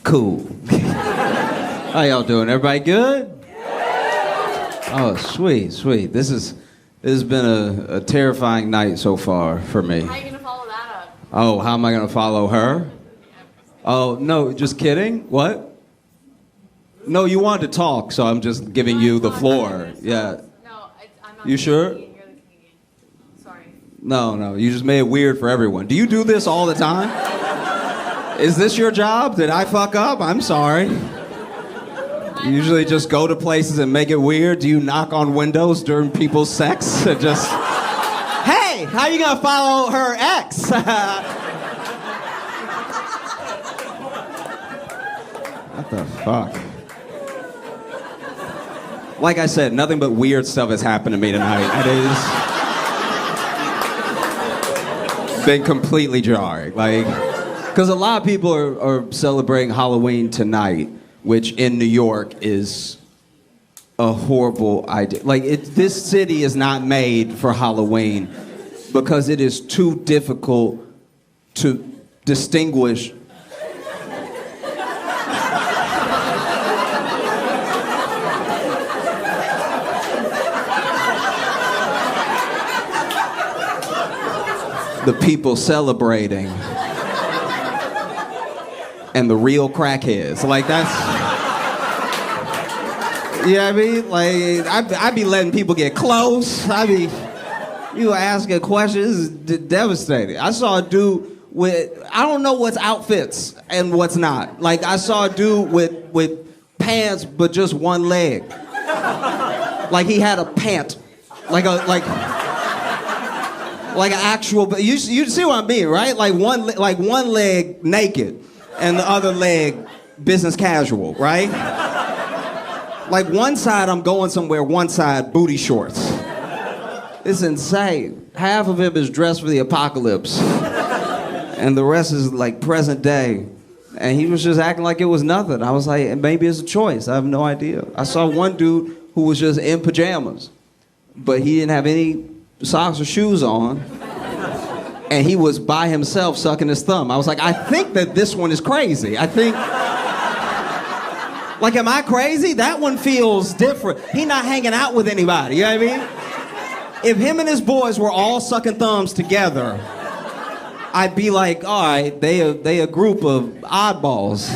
Cool. How y'all doing? Everybody good? Oh, sweet, sweet. This has been a terrifying night so far for me. How are you gonna follow that up? Oh, how am I gonna follow her? Oh, no, just kidding. What? No, you wanted to talk, so I'm just giving you the floor. Yeah. No, I'm not. You sure? You're the comedian. Sorry. No, you just made it weird for everyone. Do you do this all the time? Is this your job? Did I fuck up? I'm sorry. You usually just go to places and make it weird. Do you knock on windows during people's sex? Just, hey, how you gonna follow her ex? What the fuck? Like I said, nothing but weird stuff has happened to me tonight. It has been completely jarring. Like, because a lot of people are celebrating Halloween tonight, which in New York is a horrible idea. Like, this city is not made for Halloween because it is too difficult to distinguish the people celebrating and the real crackheads. Like, that's... You know what I mean? Like, I be letting people get close. You asking questions, this is devastating. I saw a dude with, I don't know what's outfits and what's not. Like, I saw a dude with pants, but just one leg. Like, he had a pant. Like an actual, you see what I mean, right? Like one leg naked and the other leg business casual, right? Like one side I'm going somewhere, one side booty shorts. It's insane. Half of him is dressed for the apocalypse and the rest is like present day. And he was just acting like it was nothing. I was like, maybe it's a choice. I have no idea. I saw one dude who was just in pajamas, but he didn't have any socks or shoes on, and he was by himself sucking his thumb. I was like, I think that this one is crazy. I think, like, am I crazy? That one feels different. He not hanging out with anybody, you know what I mean? If him and his boys were all sucking thumbs together, I'd be like, all right, they a group of oddballs.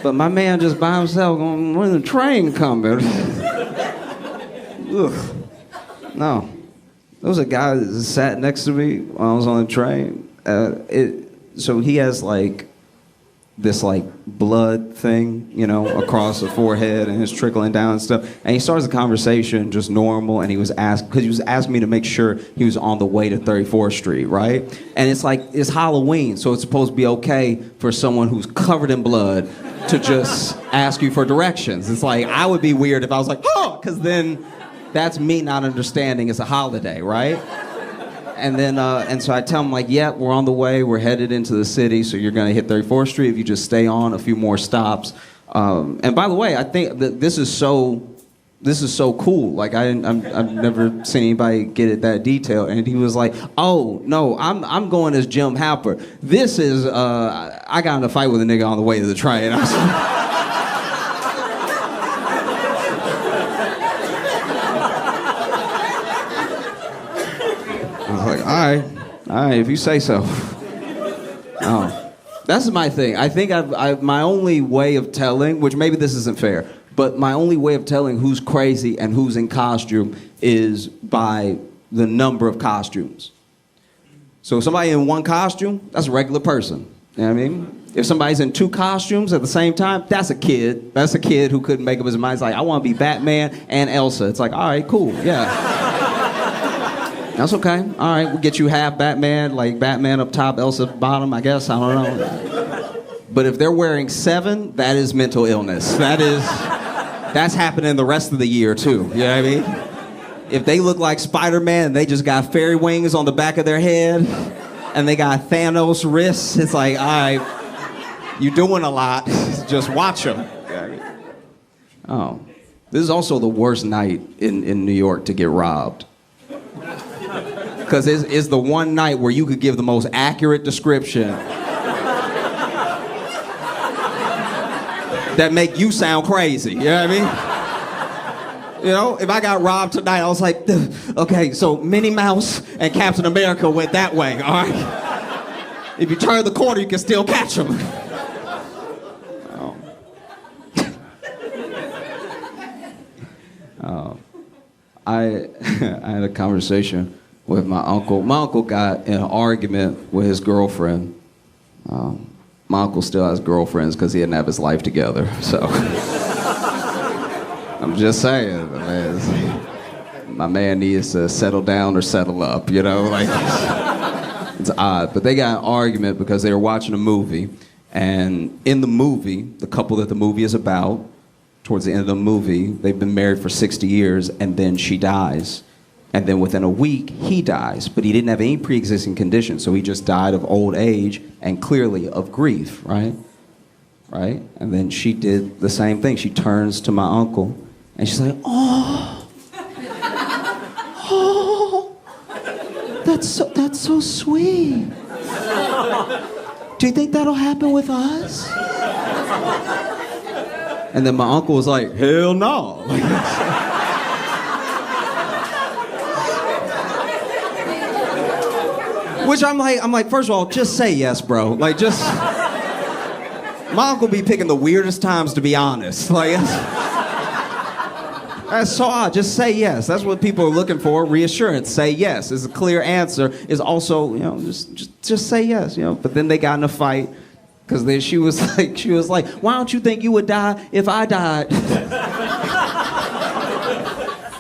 But my man just by himself going, when the train coming? Ugh. No. There was a guy that sat next to me while I was on the train. So he has like this like blood thing, you know, across the forehead and it's trickling down and stuff. And he starts the conversation just normal and he was asking me to make sure he was on the way to 34th Street, right? And it's like, it's Halloween, so it's supposed to be okay for someone who's covered in blood to just ask you for directions. It's like, I would be weird if I was like, oh, because then that's me not understanding it's a holiday, right? And then, and so I tell him like, yeah, we're on the way, we're headed into the city, so you're gonna hit 34th Street if you just stay on a few more stops. And by the way, I think that this is so cool. Like I've never seen anybody get it that detailed. And he was like, oh no, I'm going as Jim Halper. This is, I got in a fight with a nigga on the way to the train. All right, if you say so. Oh, that's my thing. I think my only way of telling, which maybe this isn't fair, but my only way of telling who's crazy and who's in costume is by the number of costumes. So if somebody in one costume, that's a regular person. You know what I mean? If somebody's in two costumes at the same time, that's a kid. That's a kid who couldn't make up his mind. He's like, I want to be Batman and Elsa. It's like, all right, cool, yeah. That's okay. All right, we'll get you half Batman, like Batman up top, Elsa bottom, I guess. I don't know. But if they're wearing 7, that is mental illness. That's happening the rest of the year, too. You know what I mean? If they look like Spider-Man and they just got fairy wings on the back of their head and they got Thanos wrists, it's like, all right, you're doing a lot. Just watch them. Oh, this is also the worst night in New York to get robbed. Because it's the one night where you could give the most accurate description that make you sound crazy. You know what I mean? You know, if I got robbed tonight, I was like, okay, so Minnie Mouse and Captain America went that way, all right? If you turn the corner, you can still catch them. I had a conversation with my uncle. My uncle got in an argument with his girlfriend. My uncle still has girlfriends because he didn't have his life together. So I'm just saying, my man needs to settle down or settle up, you know? Like, it's odd. But they got in an argument because they were watching a movie. And in the movie, the couple that the movie is about, towards the end of the movie, they've been married for 60 years, and then she dies. And then within a week, he dies. But he didn't have any pre-existing conditions, so he just died of old age and clearly of grief, right? Right? And then she did the same thing. She turns to my uncle, and she's like, oh, that's so sweet. Do you think that'll happen with us? And then my uncle was like, hell no. Which I'm like, first of all, just say yes, bro. Like, just... My uncle be picking the weirdest times, to be honest. Like, that's so odd. Just say yes. That's what people are looking for, reassurance. Say yes is a clear answer. Is also, you know, just say yes, you know. But then they got in a fight. Because then she was like, why don't you think you would die if I died?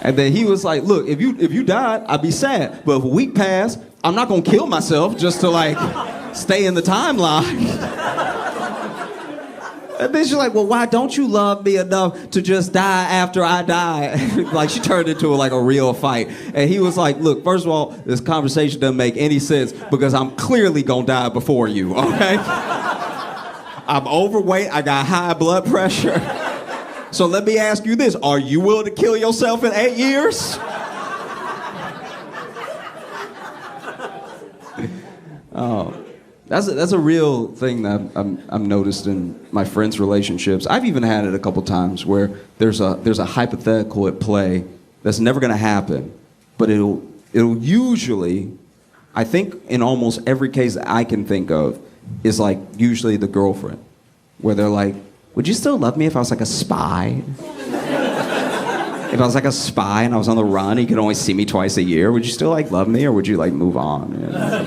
And then he was like, look, if you died, I'd be sad. But if a week passed, I'm not gonna kill myself just to like stay in the timeline. And then she's like, well, why don't you love me enough to just die after I die? Like, she turned into like a real fight. And he was like, look, first of all, this conversation doesn't make any sense because I'm clearly gonna die before you, okay? I'm overweight, I got high blood pressure. So let me ask you this, are you willing to kill yourself in 8 years? Oh, that's a real thing that I'm noticed in my friends' relationships. I've even had it a couple times where there's a hypothetical at play that's never gonna happen, but it'll usually, I think in almost every case that I can think of, is like usually the girlfriend, where they're like, would you still love me if I was like a spy? If I was like a spy and I was on the run, you could only see me twice a year, would you still like love me or would you like move on? You know?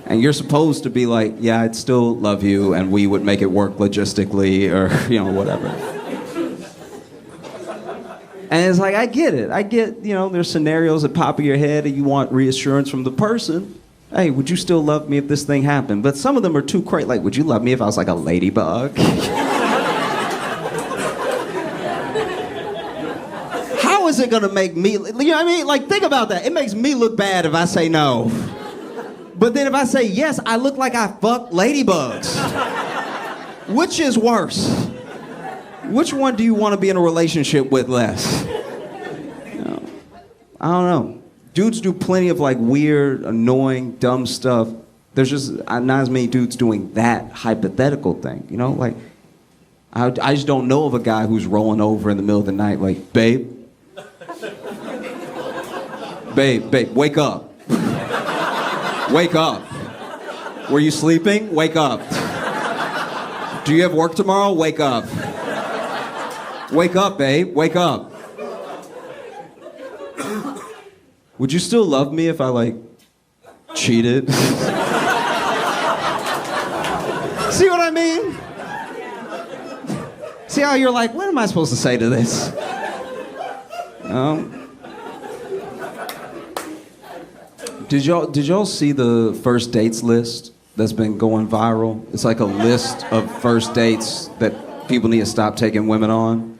And you're supposed to be like, yeah, I'd still love you and we would make it work logistically or, you know, whatever. And it's like, I get it. I get, you know, there's scenarios that pop in your head and you want reassurance from the person. Hey, would you still love me if this thing happened? But some of them are too crazy. Like, would you love me if I was like a ladybug? How is it gonna make me, you know what I mean? Like, think about that. It makes me look bad if I say no. But then if I say yes, I look like I fucked ladybugs. Which is worse? Which one do you want to be in a relationship with less? You know, I don't know. Dudes do plenty of like weird, annoying, dumb stuff. There's just not as many dudes doing that hypothetical thing, you know? Like, I just don't know of a guy who's rolling over in the middle of the night like, babe, wake up. Wake up. Were you sleeping? Wake up. Do you have work tomorrow? Wake up. Wake up, babe. Wake up. Would you still love me if I, like, cheated? See what I mean? See how you're like, what am I supposed to say to this? Did y'all see the first dates list that's been going viral? It's like a list of first dates that people need to stop taking women on.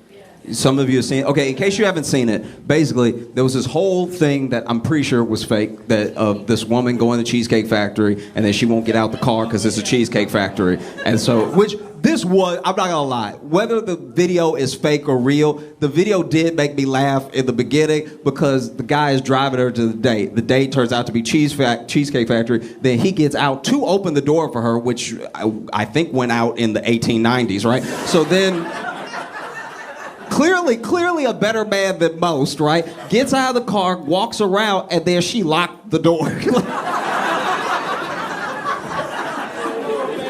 Some of you have seen it. Okay, in case you haven't seen it, basically, there was this whole thing that I'm pretty sure was fake, that of this woman going to the Cheesecake Factory, and then she won't get out the car because it's a Cheesecake Factory. And so, which, I'm not gonna lie, whether the video is fake or real, the video did make me laugh in the beginning because the guy is driving her to the date. The date turns out to be Cheesecake Factory. Then he gets out to open the door for her, which I think went out in the 1890s, right? So then, clearly a better man than most, right? Gets out of the car, walks around, and then she locked the door.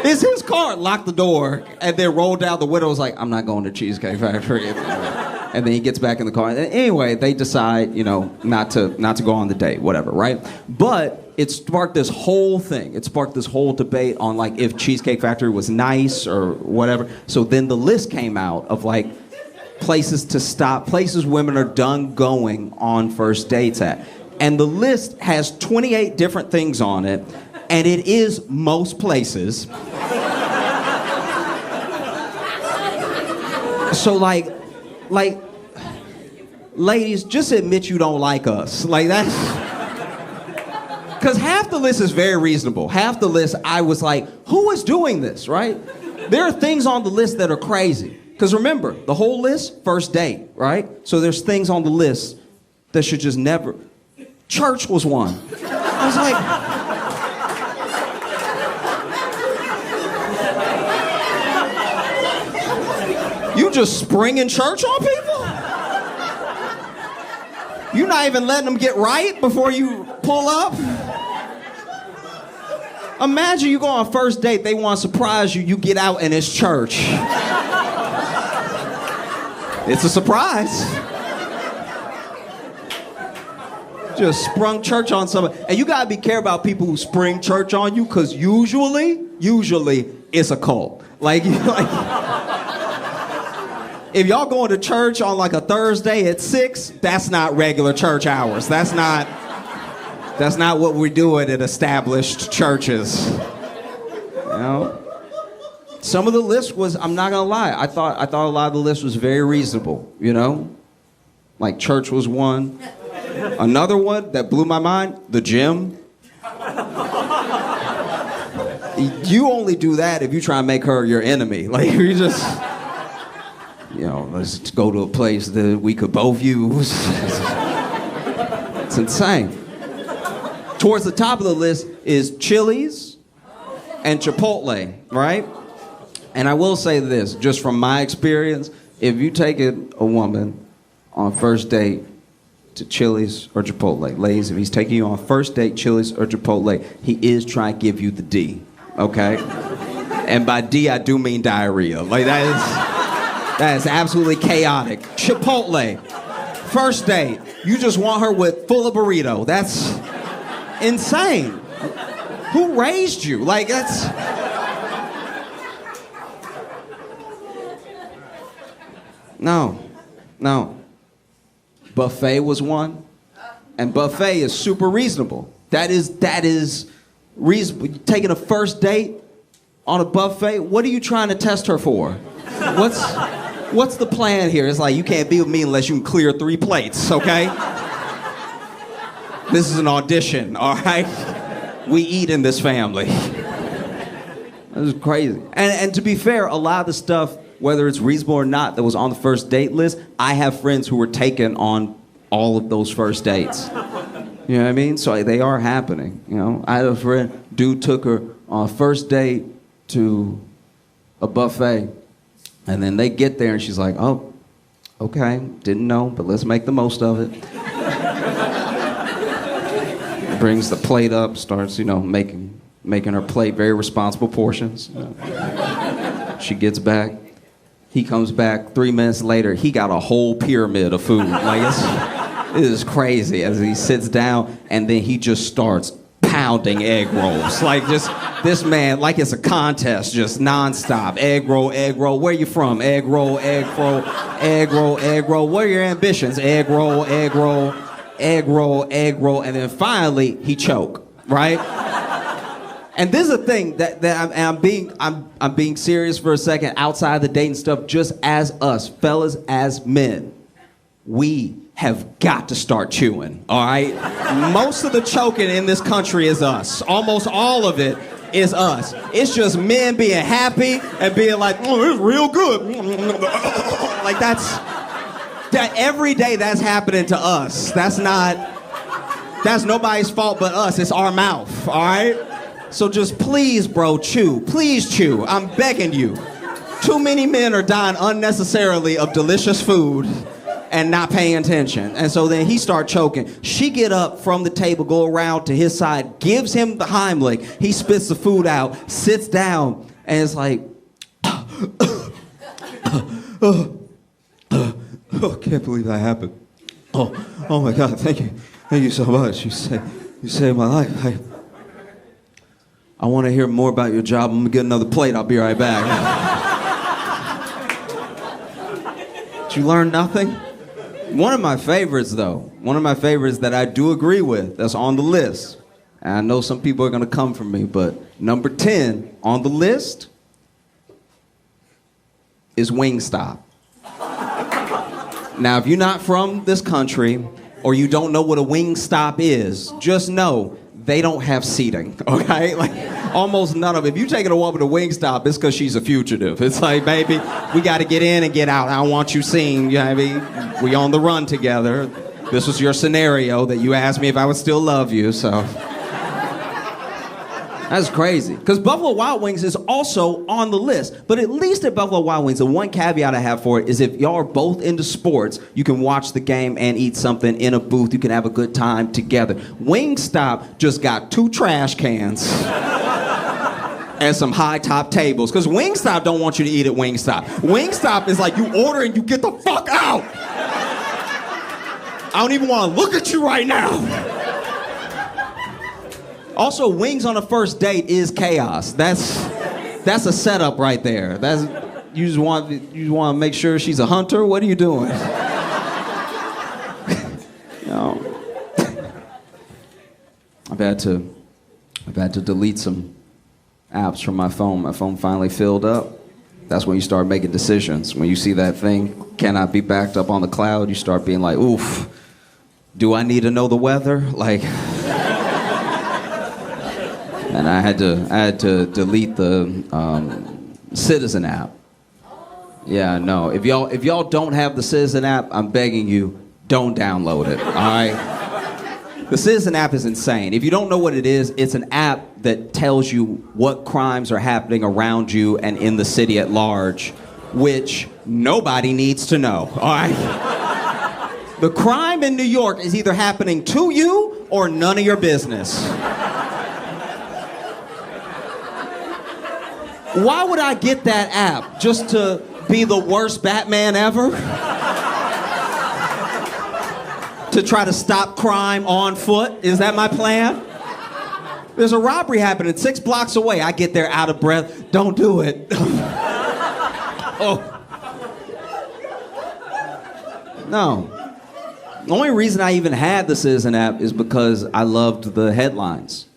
It's his car. Locked the door and then rolled down the window. Was like, I'm not going to Cheesecake Factory. And then he gets back in the car. And anyway, they decide, not to go on the date, whatever, right? But it sparked this whole thing. It sparked this whole debate on like if Cheesecake Factory was nice or whatever. So then the list came out of like places to stop, places women are done going on first dates at. And the list has 28 different things on it. And it is most places. So like, ladies, just admit you don't like us. Like that's, because half the list is very reasonable. Half the list, I was like, who is doing this, right? There are things on the list that are crazy. Because remember, the whole list, first date, right? So there's things on the list that should just never. Church was one. I was like, you just springing church on people? You not even letting them get right before you pull up? Imagine you go on a first date, they want to surprise you, you get out and it's church. It's a surprise. Just sprung church on somebody. And you gotta be careful about people who spring church on you, because usually, it's a cult. If y'all going to church on like a Thursday at 6, that's not regular church hours. That's not what we do at established churches. Some of the list was, I'm not gonna lie, I thought a lot of the list was very reasonable, Like church was one. Another one that blew my mind, the gym. You only do that if you try and make her your enemy. Like you just, let's go to a place that we could both use. It's insane. Towards the top of the list is Chili's and Chipotle, right? And I will say this, just from my experience, if you take a woman on a first date to Chili's or Chipotle, ladies, if he's taking you on a first date, Chili's or Chipotle, he is trying to give you the D, okay? And by D, I do mean diarrhea. Like that is absolutely chaotic. Chipotle, first date, you just want her with full of burrito. That's insane. Who raised you? Like that's... No. Buffet was one, and buffet is super reasonable. That is reasonable. You're taking a first date on a buffet. What are you trying to test her for? What's the plan here? It's like, you can't be with me unless you can clear 3 plates, okay? This is an audition, all right? We eat in this family. This is crazy. And to be fair, a lot of the stuff, whether it's reasonable or not, that was on the first date list, I have friends who were taken on all of those first dates. You know what I mean? So they are happening, I had a friend, dude took her on a first date to a buffet, and then they get there and she's like, oh, okay, didn't know, but let's make the most of it. Brings the plate up, starts, making her plate very responsible portions. She gets back. He comes back 3 minutes later, he got a whole pyramid of food. Like, it is crazy as he sits down and then he just starts pounding egg rolls. Like, just, this man, like it's a contest, just nonstop. Egg roll, where you from? Egg roll, egg roll, egg roll, egg roll. What are your ambitions? Egg roll, egg roll, egg roll, egg roll. And then finally, he choke, right? And this is a thing that I'm being serious for a second, outside the dating stuff, just as us, fellas, as men, we have got to start chewing, all right? Most of the choking in this country is us. Almost all of it is us. It's just men being happy and being like, oh, it's real good. Like that every day that's happening to us. That's nobody's fault but us. It's our mouth, all right? So just please, bro, chew. Please chew. I'm begging you. Too many men are dying unnecessarily of delicious food and not paying attention. And so then he start choking. She get up from the table, go around to his side, gives him the Heimlich. He spits the food out, sits down, and it's like, oh, can't believe that happened. Oh my God, thank you so much. You saved my life. I want to hear more about your job. I'm gonna get another plate. I'll be right back. Did you learn nothing? One of my favorites, though, that I do agree with, that's on the list, and I know some people are going to come for me, but number 10 on the list is Wingstop. Now, if you're not from this country or you don't know what a Wingstop is, just know they don't have seating, okay? Like, almost none of it. If you're taking a woman to Wingstop, it's because she's a fugitive. It's like, baby, we got to get in and get out. I don't want you seen, you know what I mean? We on the run together. This was your scenario that you asked me if I would still love you, so. That's crazy. Because Buffalo Wild Wings is also on the list. But at least at Buffalo Wild Wings, the one caveat I have for it is if y'all are both into sports, you can watch the game and eat something in a booth. You can have a good time together. Wingstop just got 2 trash cans and some high-top tables. Because Wingstop don't want you to eat at Wingstop. Wingstop is like you order and you get the fuck out. I don't even want to look at you right now. Also, wings on a first date is chaos. That's a setup right there. You just want to make sure she's a hunter. What are you doing? You know, I've had to delete some apps from my phone. My phone finally filled up. That's when you start making decisions. When you see that thing cannot be backed up on the cloud, you start being like, oof, do I need to know the weather? Like. And I had to delete the Citizen app. Yeah, no. If y'all don't have the Citizen app, I'm begging you, don't download it. All right. The Citizen app is insane. If you don't know what it is, it's an app that tells you what crimes are happening around you and in the city at large, which nobody needs to know. All right. The crime in New York is either happening to you or none of your business. Why would I get that app? Just to be the worst Batman ever? To try to stop crime on foot? Is that my plan? There's a robbery happening 6 blocks away. I get there out of breath. Don't do it. Oh. No. The only reason I even had the Citizen app is because I loved the headlines.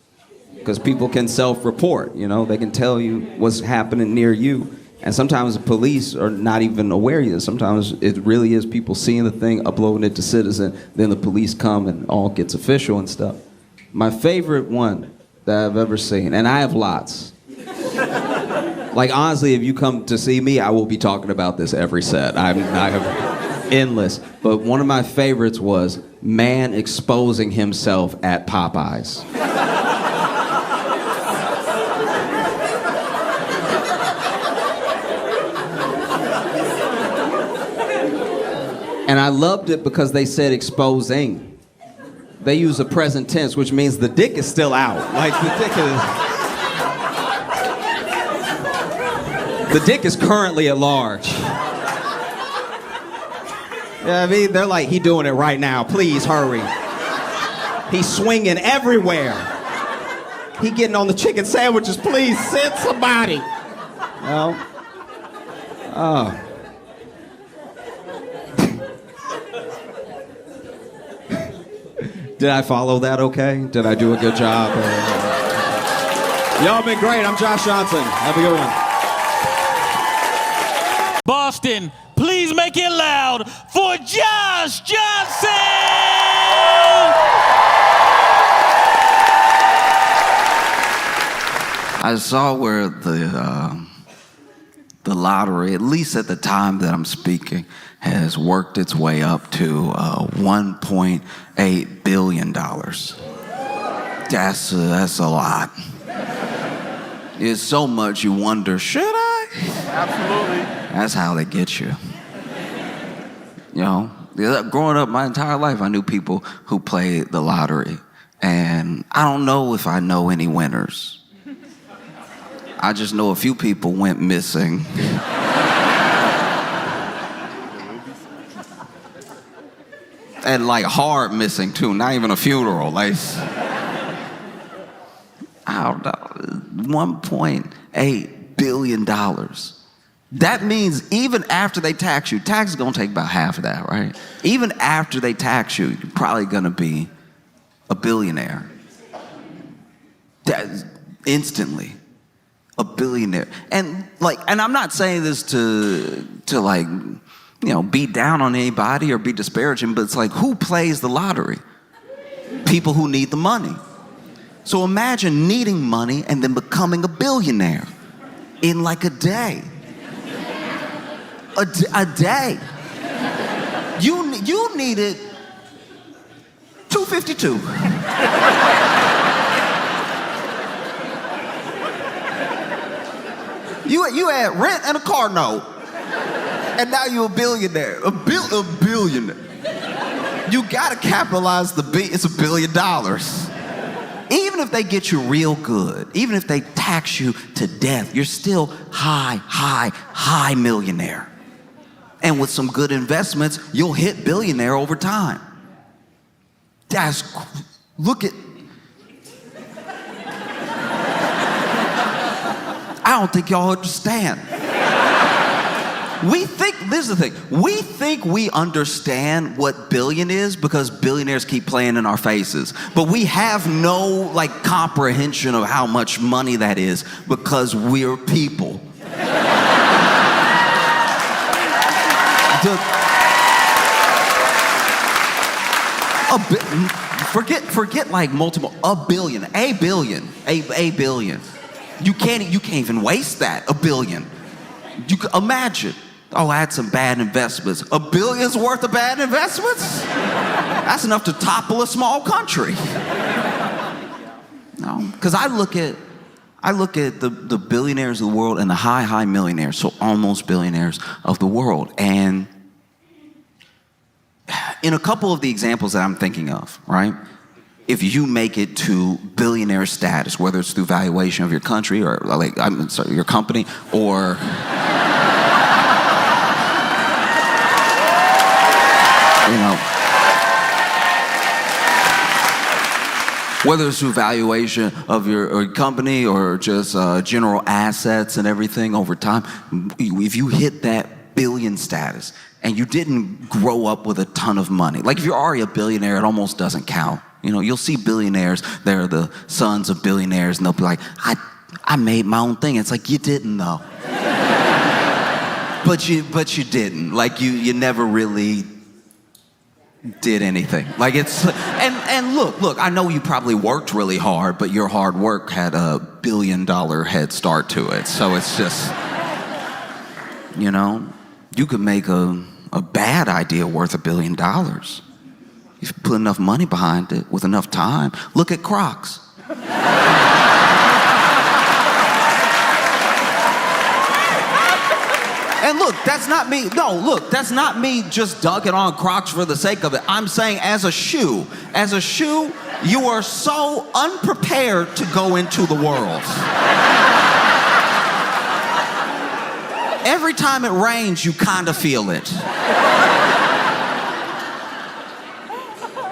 Because people can self-report, you know, they can tell you what's happening near you. And sometimes the police are not even aware of it. Sometimes it really is people seeing the thing, uploading it to Citizen, then the police come and all gets official and stuff. My favorite one that I've ever seen, and I have lots. Like, honestly, if you come to see me, I will be talking about this every set. I have endless. But one of my favorites was man exposing himself at Popeyes. And I loved it because they said exposing. They use a present tense, which means the dick is still out. Like, the dick is currently at large. Yeah, I mean, they're like, he doing it right now. Please hurry. He's swinging everywhere. He getting on the chicken sandwiches. Please send somebody. No. Oh. Did I follow that okay? Did I do a good job? Y'all been great. I'm Josh Johnson. Have a good one. Boston, please make it loud for Josh Johnson! I saw where the lottery, at least at the time that I'm speaking, has worked its way up to $1.8 billion. That's a lot. It's so much you wonder, should I? Absolutely. That's how they get you. You know, growing up my entire life, I knew people who played the lottery. And I don't know if I know any winners. I just know a few people went missing. And like hard missing too, not even a funeral. Like, I don't know, $1.8 billion. That means even after they tax you, tax is gonna take about half of that, right? Even after they tax you, you're probably gonna be a billionaire. That's instantly a billionaire. And I'm not saying this to like, you know, beat down on anybody or be disparaging, but it's like, who plays the lottery? People who need the money. So imagine needing money and then becoming a billionaire in like a day. A day. You needed 252. You had rent and a car note, and now you're a billionaire. A billionaire. You gotta capitalize the B. It's $1 billion. Even if they get you real good, even if they tax you to death, you're still high millionaire. And with some good investments, you'll hit billionaire over time. Look at. I don't think y'all understand. This is the thing, we think we understand what billion is because billionaires keep playing in our faces. But we have no comprehension of how much money that is because we're people. Forget like multiple, a billion. You can't even waste that, $1 billion. You can imagine. Oh, I had some bad investments. $1 billion's worth of bad investments? That's enough to topple a small country. No, because I look at the billionaires of the world and the high millionaires, so almost billionaires of the world. And in a couple of the examples that I'm thinking of, right? If you make it to billionaire status, whether it's through valuation of your country or your company, or whether it's through valuation of your company or just general assets and everything over time, if you hit that billion status and you didn't grow up with a ton of money, like if you're already a billionaire, it almost doesn't count. You know, you'll see billionaires, they're the sons of billionaires, and they'll be like, I made my own thing. It's like, you didn't though. But you didn't. Like you never really did anything. Like it's, and look, I know you probably worked really hard, but your hard work had a $1 billion head start to it. So it's just, you could make a bad idea worth $1 billion. If you put enough money behind it with enough time. Look at Crocs. And look, that's not me. No, look, that's not me just dunking on Crocs for the sake of it. I'm saying as a shoe, you are so unprepared to go into the world. Every time it rains, you kind of feel it.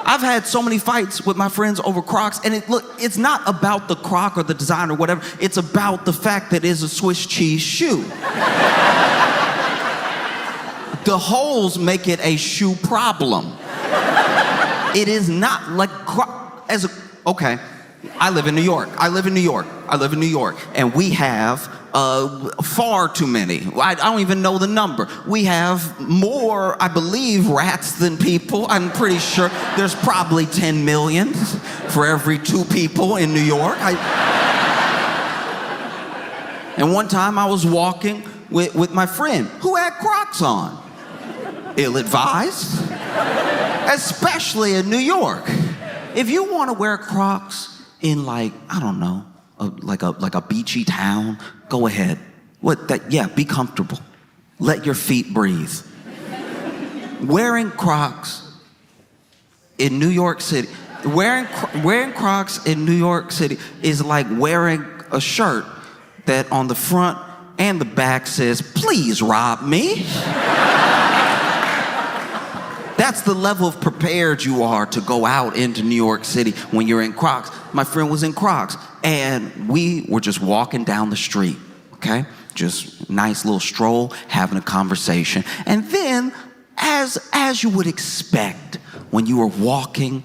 I've had so many fights with my friends over Crocs, and it's not about the Croc or the design or whatever. It's about the fact that it's a Swiss cheese shoe. The holes make it a shoe problem. It is not like okay, I live in New York, and we have far too many. I don't even know the number. We have more, I believe, rats than people. I'm pretty sure there's probably 10 million for every 2 people in New York. And one time I was walking with my friend who had Crocs on. Ill-advised, especially in New York. If you want to wear Crocs in like, I don't know, like a beachy town, go ahead. Be comfortable. Let your feet breathe. Wearing Crocs in New York City, wearing Crocs in New York City is like wearing a shirt that on the front and the back says, "Please rob me." That's the level of prepared you are to go out into New York City when you're in Crocs. My friend was in Crocs, and we were just walking down the street, okay? Just nice little stroll, having a conversation. And then, as you would expect when you are walking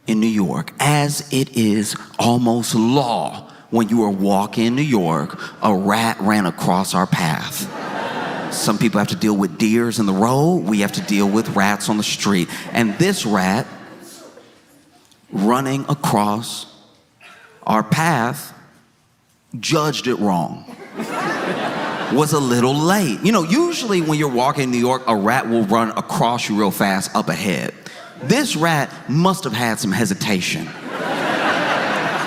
in New York, as it is almost law when you are walking in New York, a rat ran across our path. Some people have to deal with deers in the road. We have to deal with rats on the street. And this rat running across our path judged it wrong. Was a little late. You know, usually when you're walking in New York, a rat will run across you real fast up ahead. This rat must have had some hesitation.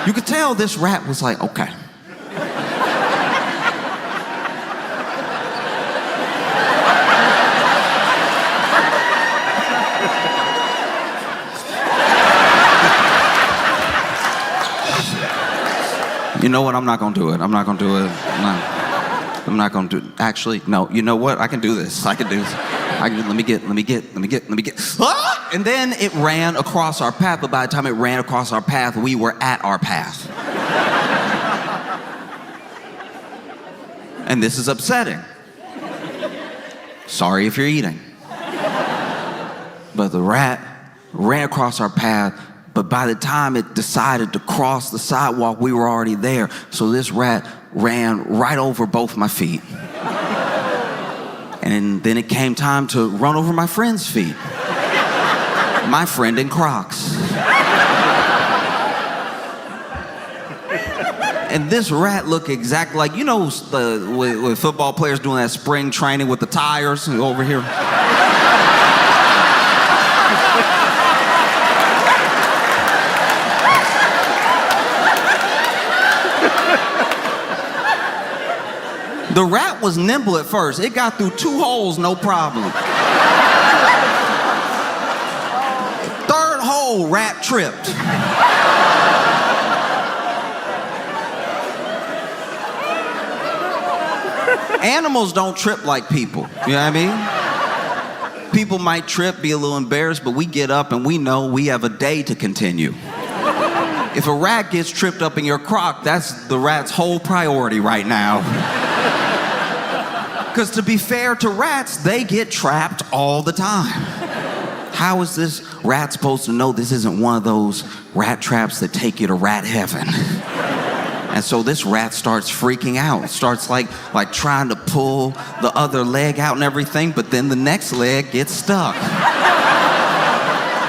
You could tell this rat was like, okay. You know what? I'm not gonna do it. I'm not gonna do it. No. I'm not gonna do it. Actually, no. You know what? I can do this. Let me get. Ah! And then it ran across our path, but by the time it ran across our path, we were at our path. And this is upsetting. Sorry if you're eating. But the rat ran across our path, but by the time it decided to cross the sidewalk, we were already there. So this rat ran right over both my feet. And then it came time to run over my friend's feet. My friend in Crocs. And this rat looked exactly like, you know, with football players doing that spring training with the tires over here. The rat was nimble at first. It got through 2 holes, no problem. Third hole, rat tripped. Animals don't trip like people, you know what I mean? People might trip, be a little embarrassed, but we get up and we know we have a day to continue. If a rat gets tripped up in your crock, that's the rat's whole priority right now. Because to be fair to rats, they get trapped all the time. How is this rat supposed to know this isn't one of those rat traps that take you to rat heaven? And so this rat starts freaking out, starts like trying to pull the other leg out and everything, but then the next leg gets stuck.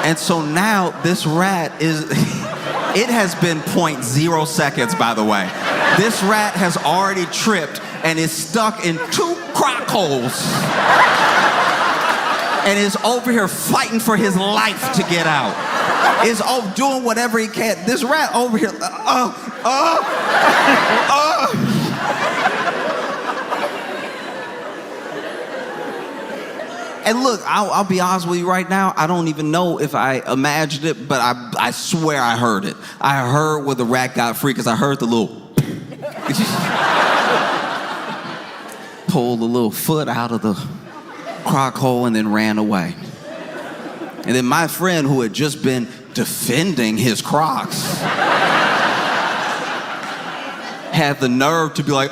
And so now this rat it has been 0.0 seconds, by the way. This rat has already tripped and is stuck in 2 crock holes. And is over here fighting for his life to get out. Is doing whatever he can. This rat over here, And look, I'll be honest with you right now, I don't even know if I imagined it, but I swear I heard it. I heard where the rat got free because I heard the little pulled the little foot out of the crock hole and then ran away. And then my friend, who had just been defending his Crocs, had the nerve to be like,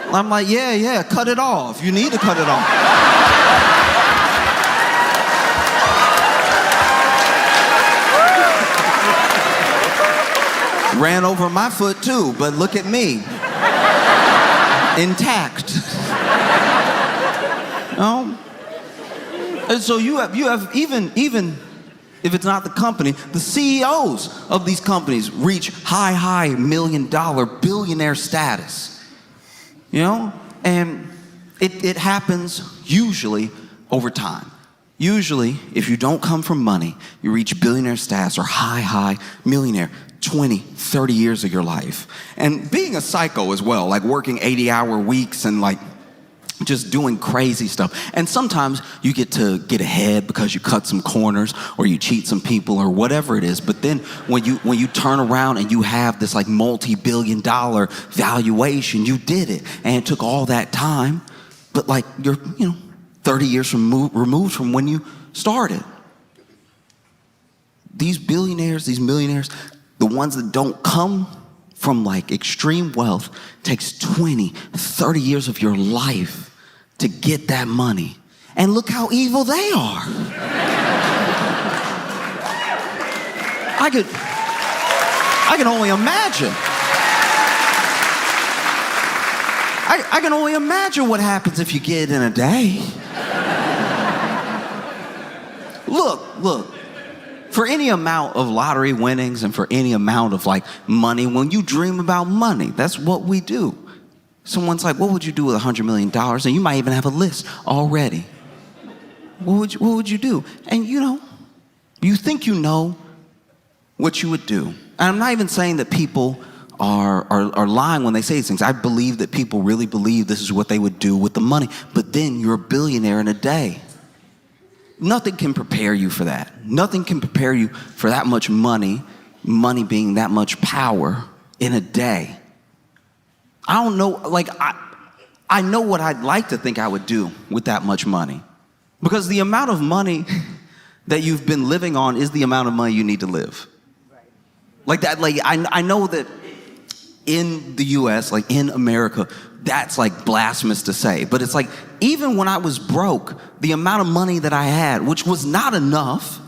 I'm like, yeah, cut it off. You need to cut it off. Ran over my foot too, but look at me. Intact. And so you have even if it's not the company, the CEOs of these companies reach high $1 million billionaire status. And it happens usually over time. Usually, if you don't come from money, you reach billionaire status or high millionaire 20, 30 years of your life. And being a psycho as well, like working 80-hour weeks and like just doing crazy stuff. And sometimes you get to get ahead because you cut some corners or you cheat some people or whatever it is. But then when you turn around and you have this like multi-billion-dollar valuation, you did it. And it took all that time, but like you're, 30 years removed from when you started. These billionaires, these millionaires, the ones that don't come from like extreme wealth, takes 20, 30 years of your life to get that money. And look how evil they are. I can only imagine. I can only imagine what happens if you get it in a day. Look, for any amount of lottery winnings and for any amount of like money, when you dream about money, that's what we do. Someone's like, what would you do with $100 million? And you might even have a list already. What would you do? And you think you know what you would do. And I'm not even saying that people are lying when they say these things. I believe that people really believe this is what they would do with the money. But then you're a billionaire in a day. Nothing can prepare you for that. Nothing can prepare you for that much money being that much power in a day. I don't know, like, I know what I'd like to think I would do with that much money. Because the amount of money that you've been living on is the amount of money you need to live. Like that, like, I know that in the US, like in America, that's like blasphemous to say. But it's like, even when I was broke, the amount of money that I had, which was not enough,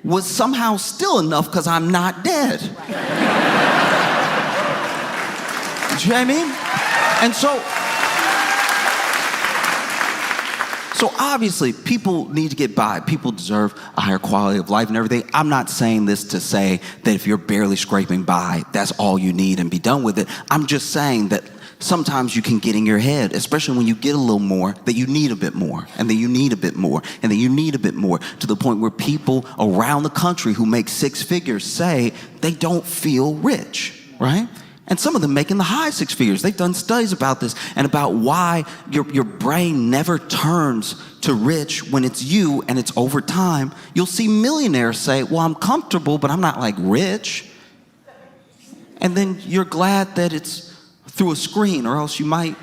was somehow still enough because I'm not dead. Do you know what I mean? And so obviously people need to get by. People deserve a higher quality of life and everything. I'm not saying this to say that if you're barely scraping by, that's all you need and be done with it. I'm just saying that sometimes you can get in your head, especially when you get a little more, that you need a bit more, and then you need a bit more, and then you need a bit more, to the point where people around the country who make six figures say they don't feel rich, right? And some of them making the high six figures. They've done studies about this and about why your brain never turns to rich when it's you and it's over time. You'll see millionaires say, well, I'm comfortable, but I'm not like rich. And then you're glad that it's through a screen, or else you might.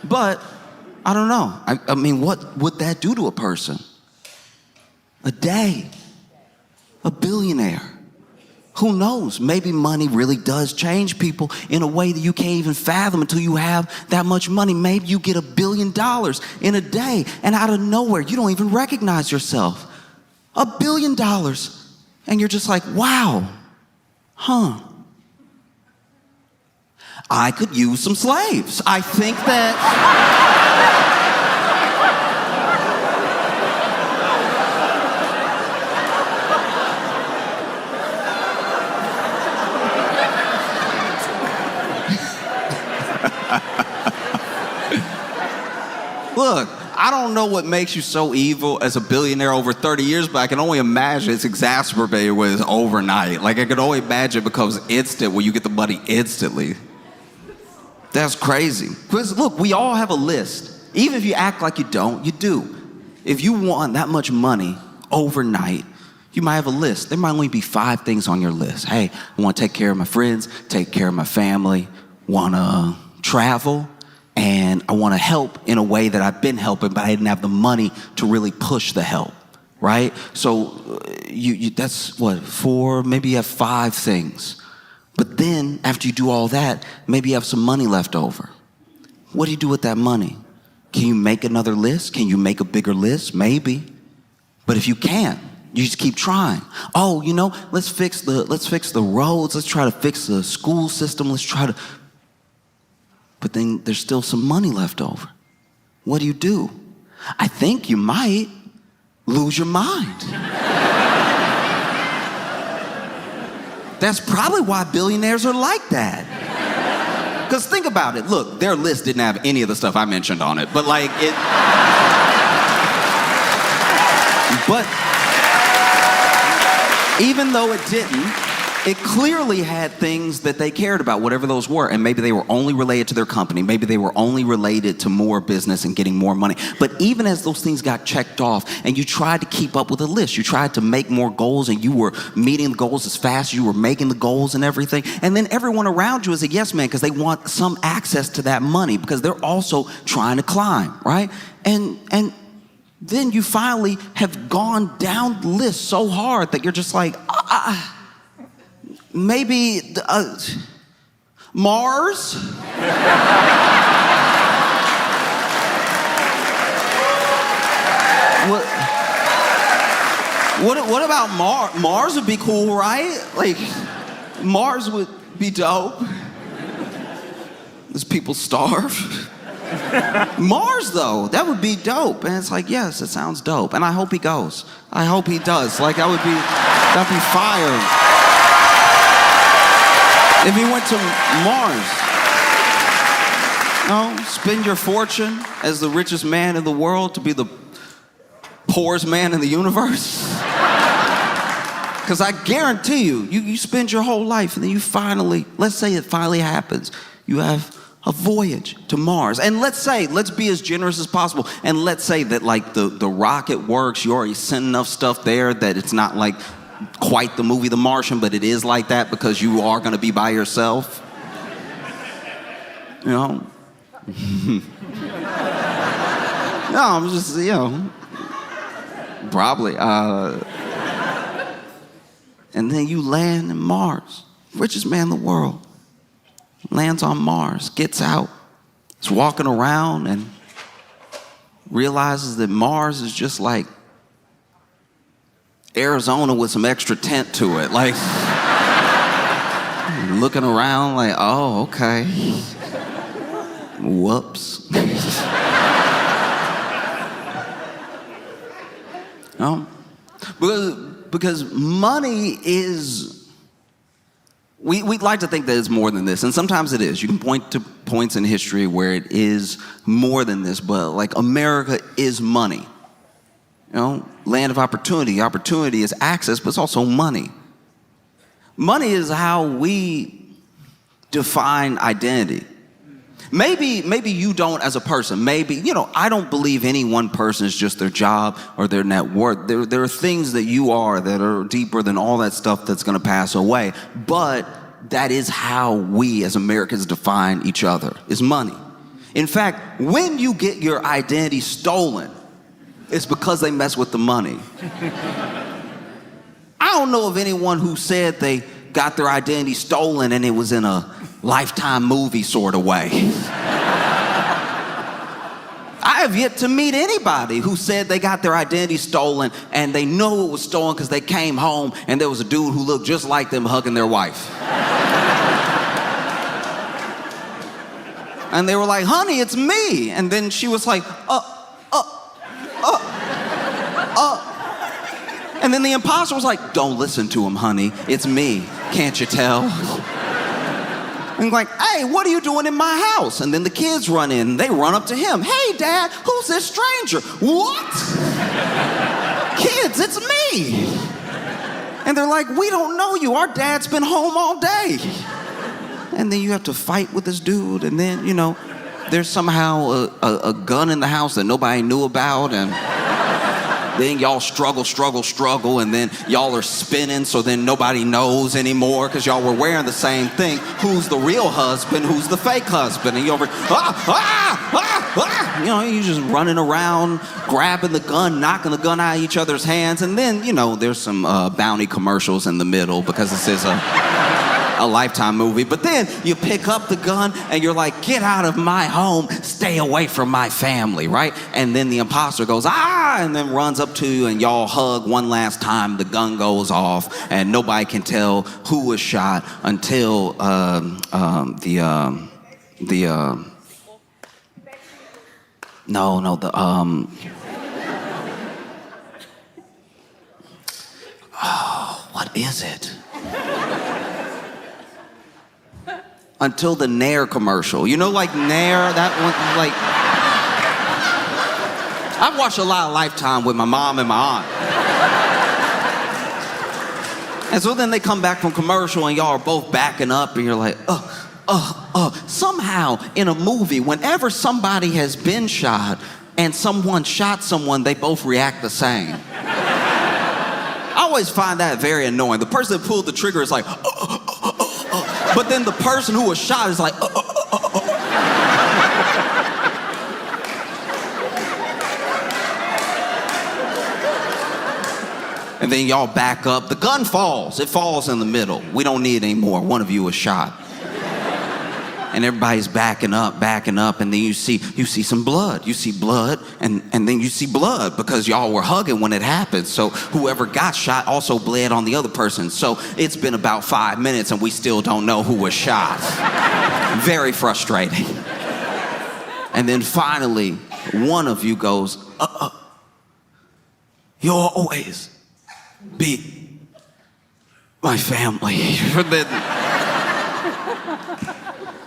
But I don't know. I mean, what would that do to a person? A day, a billionaire. Who knows? Maybe money really does change people in a way that you can't even fathom until you have that much money. Maybe you get $1 billion in a day, and out of nowhere, you don't even recognize yourself. $1 billion. And you're just like, wow, huh. I could use some slaves. I think that... Look, I don't know what makes you so evil as a billionaire over 30 years, but I can only imagine it's exacerbated when it's overnight. Like, I can only imagine it becomes instant when you get the money instantly. That's crazy. Because look, we all have a list. Even if you act like you don't, you do. If you want that much money overnight, you might have a list. There might only be 5 things on your list. Hey, I want to take care of my friends, take care of my family, want to travel, and I want to help in a way that I've been helping, but I didn't have the money to really push the help, right? So that's what, 4, maybe you have 5 things. But then after you do all that, maybe you have some money left over. What do you do with that money? Can you make another list? Can you make a bigger list? Maybe. But if you can't, you just keep trying. Oh, let's fix the roads. Let's try to fix the school system. But then there's still some money left over. What do? I think you might lose your mind. That's probably why billionaires are like that. Because think about it. Look, their list didn't have any of the stuff I mentioned on it. But even though it didn't, it clearly had things that they cared about, whatever those were. And maybe they were only related to their company. Maybe they were only related to more business and getting more money. But even as those things got checked off and you tried to keep up with a list, you tried to make more goals and you were meeting the goals as fast as you were making the goals and everything. And then everyone around you is a yes man because they want some access to that money because they're also trying to climb, right? And then you finally have gone down the list so hard that you're just like, maybe Mars? What about Mars? Mars would be cool, right? Like, Mars would be dope. As people starve. Mars, though, that would be dope. And it's like, yes, it sounds dope. And I hope he goes. I hope he does. Like, that'd be fire. If he went to Mars, spend your fortune as the richest man in the world to be the poorest man in the universe. Because I guarantee you spend your whole life and then you finally, let's say it finally happens, you have a voyage to Mars. And let's be as generous as possible. And let's say that like the rocket works, you already sent enough stuff there that it's not like quite the movie The Martian, but it is like that because you are going to be by yourself. No, I'm just, probably. And then you land in Mars, richest man in the world, lands on Mars, gets out, is walking around and realizes that Mars is just like Arizona with some extra tent to it. Like, looking around like, oh, okay. Whoops. No? Because money is, we'd like to think that it's more than this, and sometimes it is. You can point to points in history where it is more than this, but like America is money. Land of opportunity. Opportunity is access, but it's also money. Money is how we define identity. Maybe you don't as a person. Maybe, I don't believe any one person is just their job or their net worth. There are things that you are that are deeper than all that stuff that's going to pass away. But that is how we as Americans define each other, is money. In fact, when you get your identity stolen, it's because they mess with the money. I don't know of anyone who said they got their identity stolen and it was in a Lifetime movie sort of way. I have yet to meet anybody who said they got their identity stolen and they know it was stolen because they came home and there was a dude who looked just like them hugging their wife. And they were like, honey, it's me. And then she was like, And then the imposter was like, don't listen to him, honey. It's me. Can't you tell? And like, hey, what are you doing in my house? And then the kids run in and they run up to him. Hey, Dad, who's this stranger? What? Kids, it's me. And they're like, we don't know you. Our dad's been home all day. And then you have to fight with this dude. And then, there's somehow a gun in the house that nobody knew about. And then y'all struggle, and then y'all are spinning, so then nobody knows anymore because y'all were wearing the same thing. Who's the real husband? Who's the fake husband? And you're over, You know, you're just running around, grabbing the gun, knocking the gun out of each other's hands. And then, you know, there's some bounty commercials in the middle because this is a Lifetime movie. But then you pick up the gun and you're like, get out of my home, stay away from my family, right? And then the imposter goes, ah, and then runs up to you and y'all hug one last time. The gun goes off and nobody can tell who was shot until what is it? Until the Nair commercial. You know, like Nair, that one, like... I've watched a lot of Lifetime with my mom and my aunt. And so then they come back from commercial and y'all are both backing up and you're like, Somehow in a movie, whenever somebody has been shot and someone shot someone, they both react the same. I always find that very annoying. The person that pulled the trigger is like, but then the person who was shot is like, And then y'all back up. The gun falls. It falls in the middle. We don't need it anymore. One of you was shot. And everybody's backing up, and then you see some blood. You see blood, and then you see blood because y'all were hugging when it happened. So whoever got shot also bled on the other person. So it's been about 5 minutes, and we still don't know who was shot. Very frustrating. And then finally, one of you goes, you'll always be my family.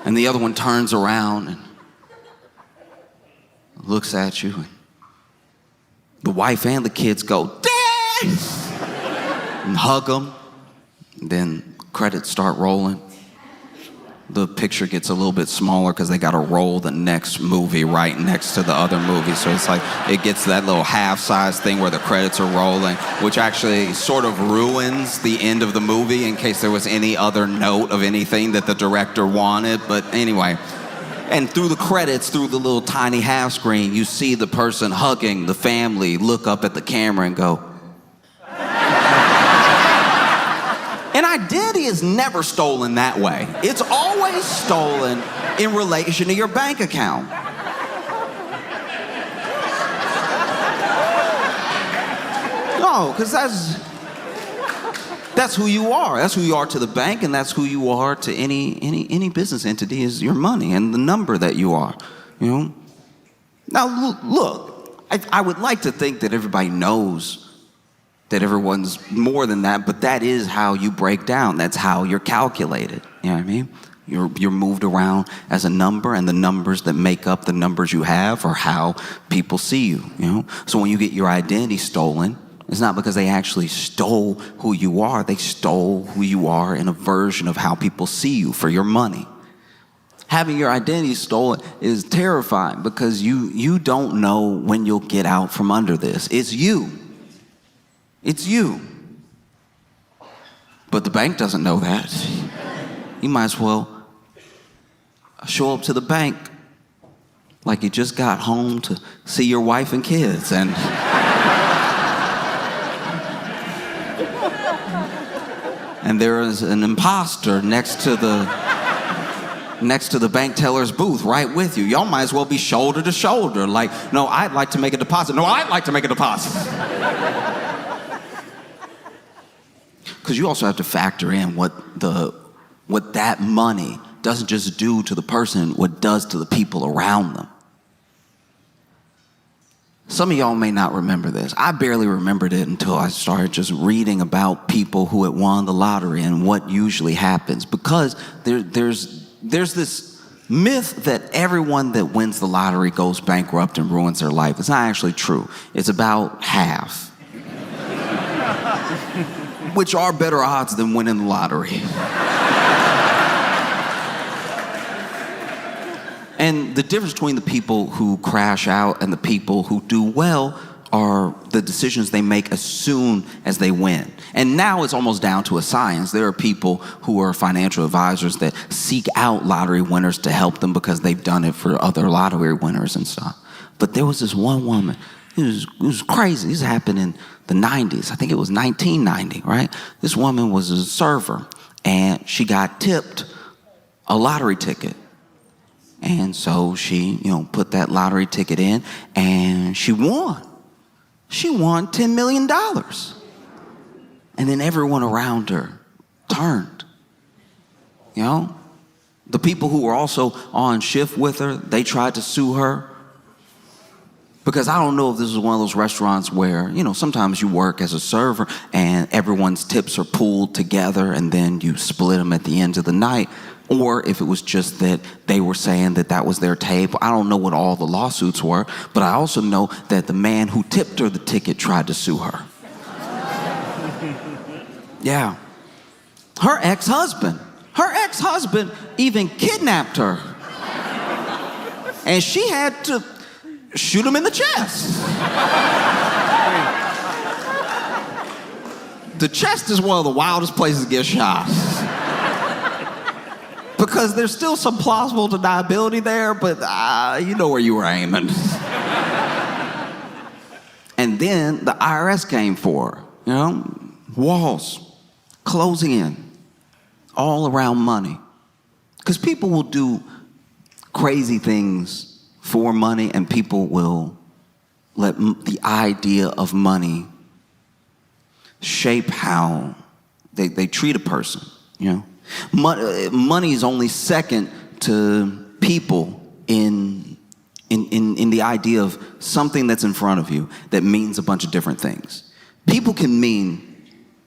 And the other one turns around and looks at you. And the wife and the kids go, Dad! And hug them. And then credits start rolling. The picture gets a little bit smaller because they got to roll the next movie right next to the other movie. So it's like it gets that little half-size thing where the credits are rolling, which actually sort of ruins the end of the movie in case there was any other note of anything that the director wanted. But anyway, and through the credits, through the little tiny half screen, you see the person hugging the family look up at the camera and go, and identity is never stolen that way. It's always stolen in relation to your bank account. No, because that's who you are. That's who you are to the bank, and that's who you are to any business entity is your money and the number that you are. You know. Now look, I would like to think that everybody knows that everyone's more than that, but that is how you break down. That's how you're calculated. You know what I mean? You're moved around as a number, and the numbers that make up the numbers you have are how people see you. You know? So when you get your identity stolen, it's not because they actually stole who you are. They stole who you are in a version of how people see you for your money. Having your identity stolen is terrifying because you don't know when you'll get out from under this. It's you. It's you. But the bank doesn't know that. You might as well show up to the bank like you just got home to see your wife and kids and there is an imposter next to the bank teller's booth right with you. Y'all might as well be shoulder to shoulder. Like, no, I'd like to make a deposit. No, I'd like to make a deposit. Because you also have to factor in what that money doesn't just do to the person, what it does to the people around them. Some of y'all may not remember this. I barely remembered it until I started just reading about people who had won the lottery and what usually happens. Because there's this myth that everyone that wins the lottery goes bankrupt and ruins their life. It's not actually true. It's about half. Which are better odds than winning the lottery. And the difference between the people who crash out and the people who do well are the decisions they make as soon as they win. And now it's almost down to a science. There are people who are financial advisors that seek out lottery winners to help them because they've done it for other lottery winners and stuff. But there was this one woman, it was crazy. This happened in the 90s. I think it was 1990, right? This woman was a server, and she got tipped a lottery ticket. And so she, put that lottery ticket in, and she won. She won $10 million. And then everyone around her turned. The people who were also on shift with her, they tried to sue her. Because I don't know if this is one of those restaurants where, sometimes you work as a server and everyone's tips are pooled together and then you split them at the end of the night. Or if it was just that they were saying that was their table. I don't know what all the lawsuits were, but I also know that the man who tipped her the ticket tried to sue her. Yeah. Her ex-husband even kidnapped her. And she had to shoot him in the chest. The chest is one of the wildest places to get shot. Because there's still some plausible deniability there, but you know where you were aiming. And then the IRS came for her, walls closing in all around money. Because people will do crazy things for money, and people will let the idea of money shape how they treat a person, Money is only second to people in the idea of something that's in front of you that means a bunch of different things. People can mean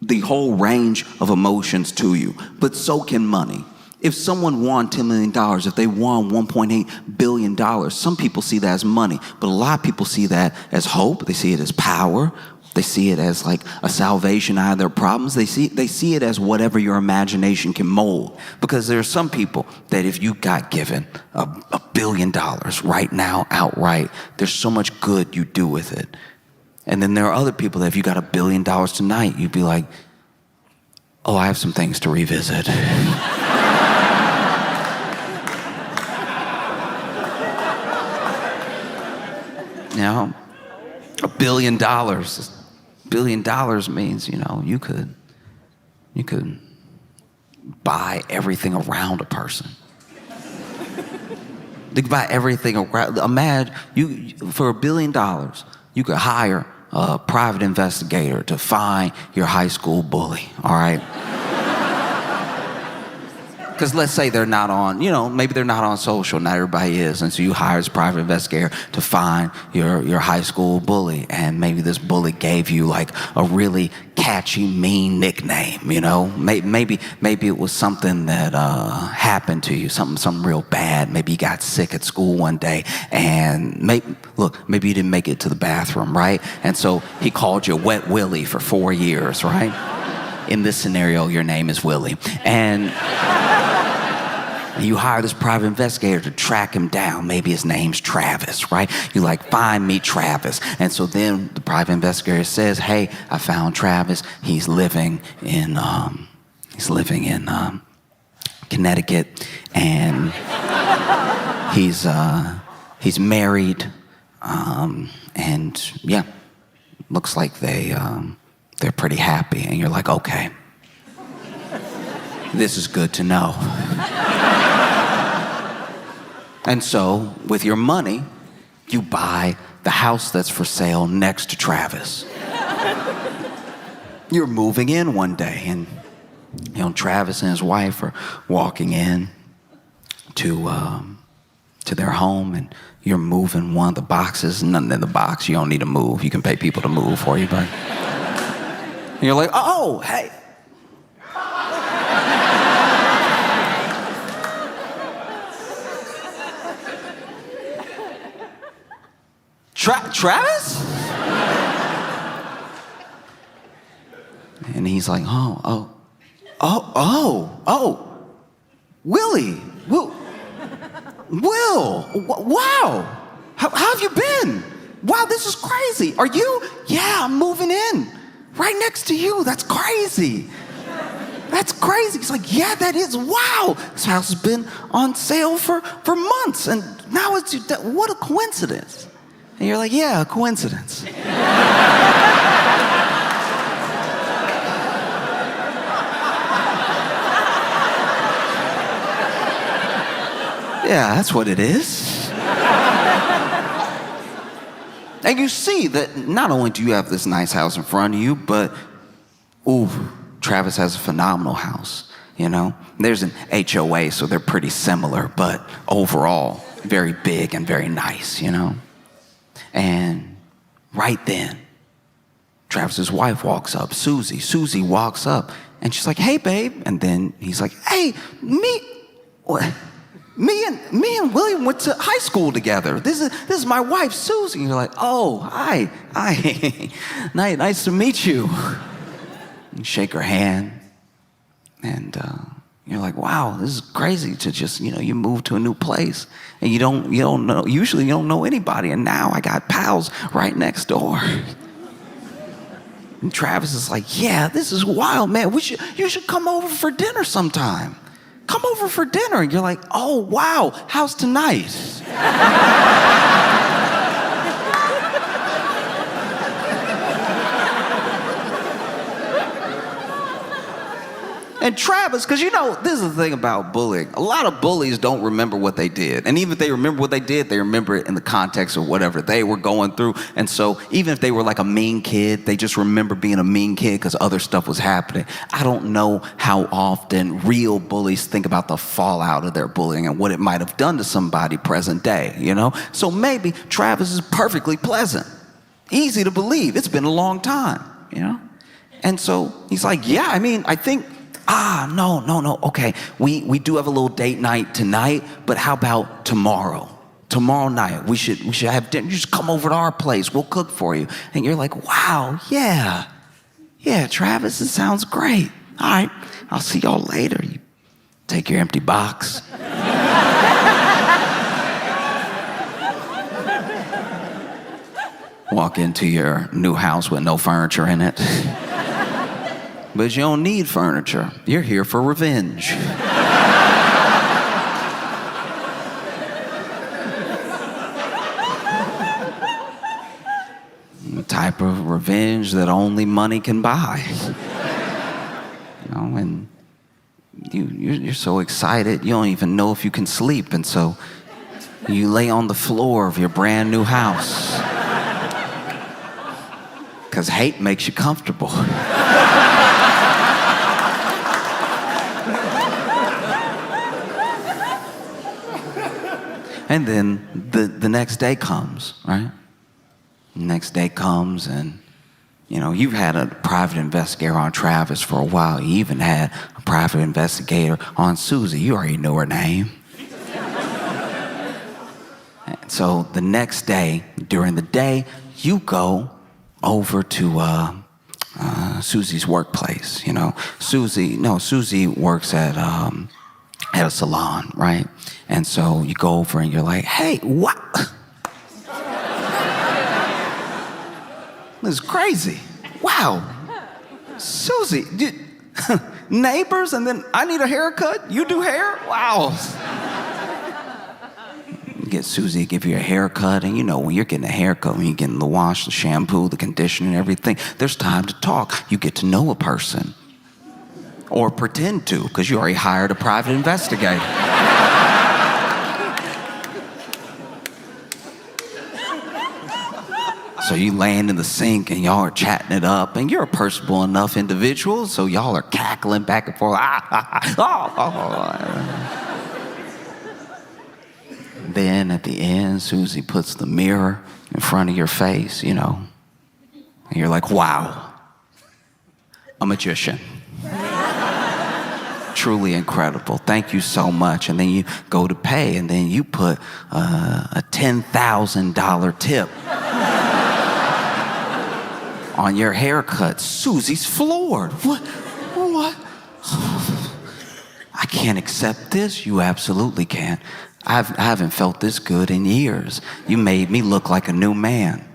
the whole range of emotions to you, but so can money. If someone won $10 million, if they won $1.8 billion, some people see that as money, but a lot of people see that as hope. They see it as power. They see it as like a salvation out of their problems. They see it as whatever your imagination can mold. Because there are some people that if you got given $1 billion right now outright, there's so much good you do with it. And then there are other people that if you got $1 billion tonight, you'd be like, oh, I have some things to revisit. $1 billion. $1 billion means, you could buy everything around a person. You could buy everything around. Imagine for $1 billion, you could hire a private investigator to find your high school bully. All right. Because let's say they're not on, maybe they're not on social, not everybody is. And so you hire this private investigator to find your high school bully. And maybe this bully gave you like a really catchy, mean nickname, Maybe it was something that happened to you, something real bad. Maybe you got sick at school one day and maybe you didn't make it to the bathroom, right? And so he called you Wet Willie for 4 years, right? In this scenario, your name is Willie. And you hire this private investigator to track him down. Maybe his name's Travis, right? You find me Travis. And so then the private investigator says, hey, I found Travis. He's living in Connecticut, and he's married, and yeah, looks like they're pretty happy. And you're like, okay, this is good to know. And so, with your money, you buy the house that's for sale next to Travis. You're moving in one day, and Travis and his wife are walking in to their home, and you're moving one of the boxes. Nothing in the box. You don't need to move. You can pay people to move for you, but and you're like, oh, hey. Travis? And he's like, oh, Willie, Will, wow, how have you been? wow, this is crazy. Are you? Yeah, I'm moving in. Right next to you. That's crazy. That's crazy. He's like, yeah, that is. Wow. This house has been on sale for months. And now it's, what a coincidence. And you're like, yeah, a coincidence. Yeah, that's what it is. And you see that not only do you have this nice house in front of you, but, ooh, Travis has a phenomenal house, you know? There's an HOA, so they're pretty similar, but overall, very big and very nice, you know? And right then, Travis's wife walks up, Susie. Susie walks up, and she's like, hey, babe. And then he's like, hey, me and William went to high school together. This is my wife, Susie. And you're like, oh, hi. Nice to meet you. You shake her hand, and you're like, wow, this is crazy to just, you move to a new place, and you don't know, usually you don't know anybody, and now I got pals right next door. And Travis is like, yeah, this is wild, man. You should come over for dinner sometime. Come over for dinner. And you're like, oh, wow, how's tonight? And Travis, because this is the thing about bullying. A lot of bullies don't remember what they did. And even if they remember what they did, they remember it in the context of whatever they were going through. And so even if they were like a mean kid, they just remember being a mean kid because other stuff was happening. I don't know how often real bullies think about the fallout of their bullying and what it might have done to somebody present day, So maybe Travis is perfectly pleasant. Easy to believe. It's been a long time, And so he's like, yeah, I think... no. Okay, we do have a little date night tonight, but how about tomorrow? Tomorrow night, we should have dinner. You just come over to our place. We'll cook for you. And you're like, wow, yeah, Travis, it sounds great. All right, I'll see y'all later. You take your empty box. Walk into your new house with no furniture in it. But you don't need furniture. You're here for revenge. The type of revenge that only money can buy. And you're so excited, you don't even know if you can sleep. And so you lay on the floor of your brand new house. Because hate makes you comfortable. And then the next day comes, right? The next day comes and, you've had a private investigator on Travis for a while. You even had a private investigator on Susie. You already know her name. And so the next day, during the day, you go over to Susie's workplace, Susie works at a salon, right? And so you go over and you're like, hey, what? This is crazy. Wow. Susie, neighbors, and then I need a haircut? You do hair? Wow. You get Susie to give you a haircut, and when you're getting a haircut, when you're getting the wash, the shampoo, the conditioner, and everything, there's time to talk. You get to know a person. Or pretend to, because you already hired a private investigator. So you laying in the sink and y'all are chatting it up, and you're a personable enough individual, so y'all are cackling back and forth. Then at the end, Susie puts the mirror in front of your face, and you're like, wow, a magician. Truly incredible. Thank you so much. And then you go to pay, and then you put a $10,000 tip on your haircut. Susie's floored. What? I can't accept this. You absolutely can. I haven't felt this good in years. You made me look like a new man.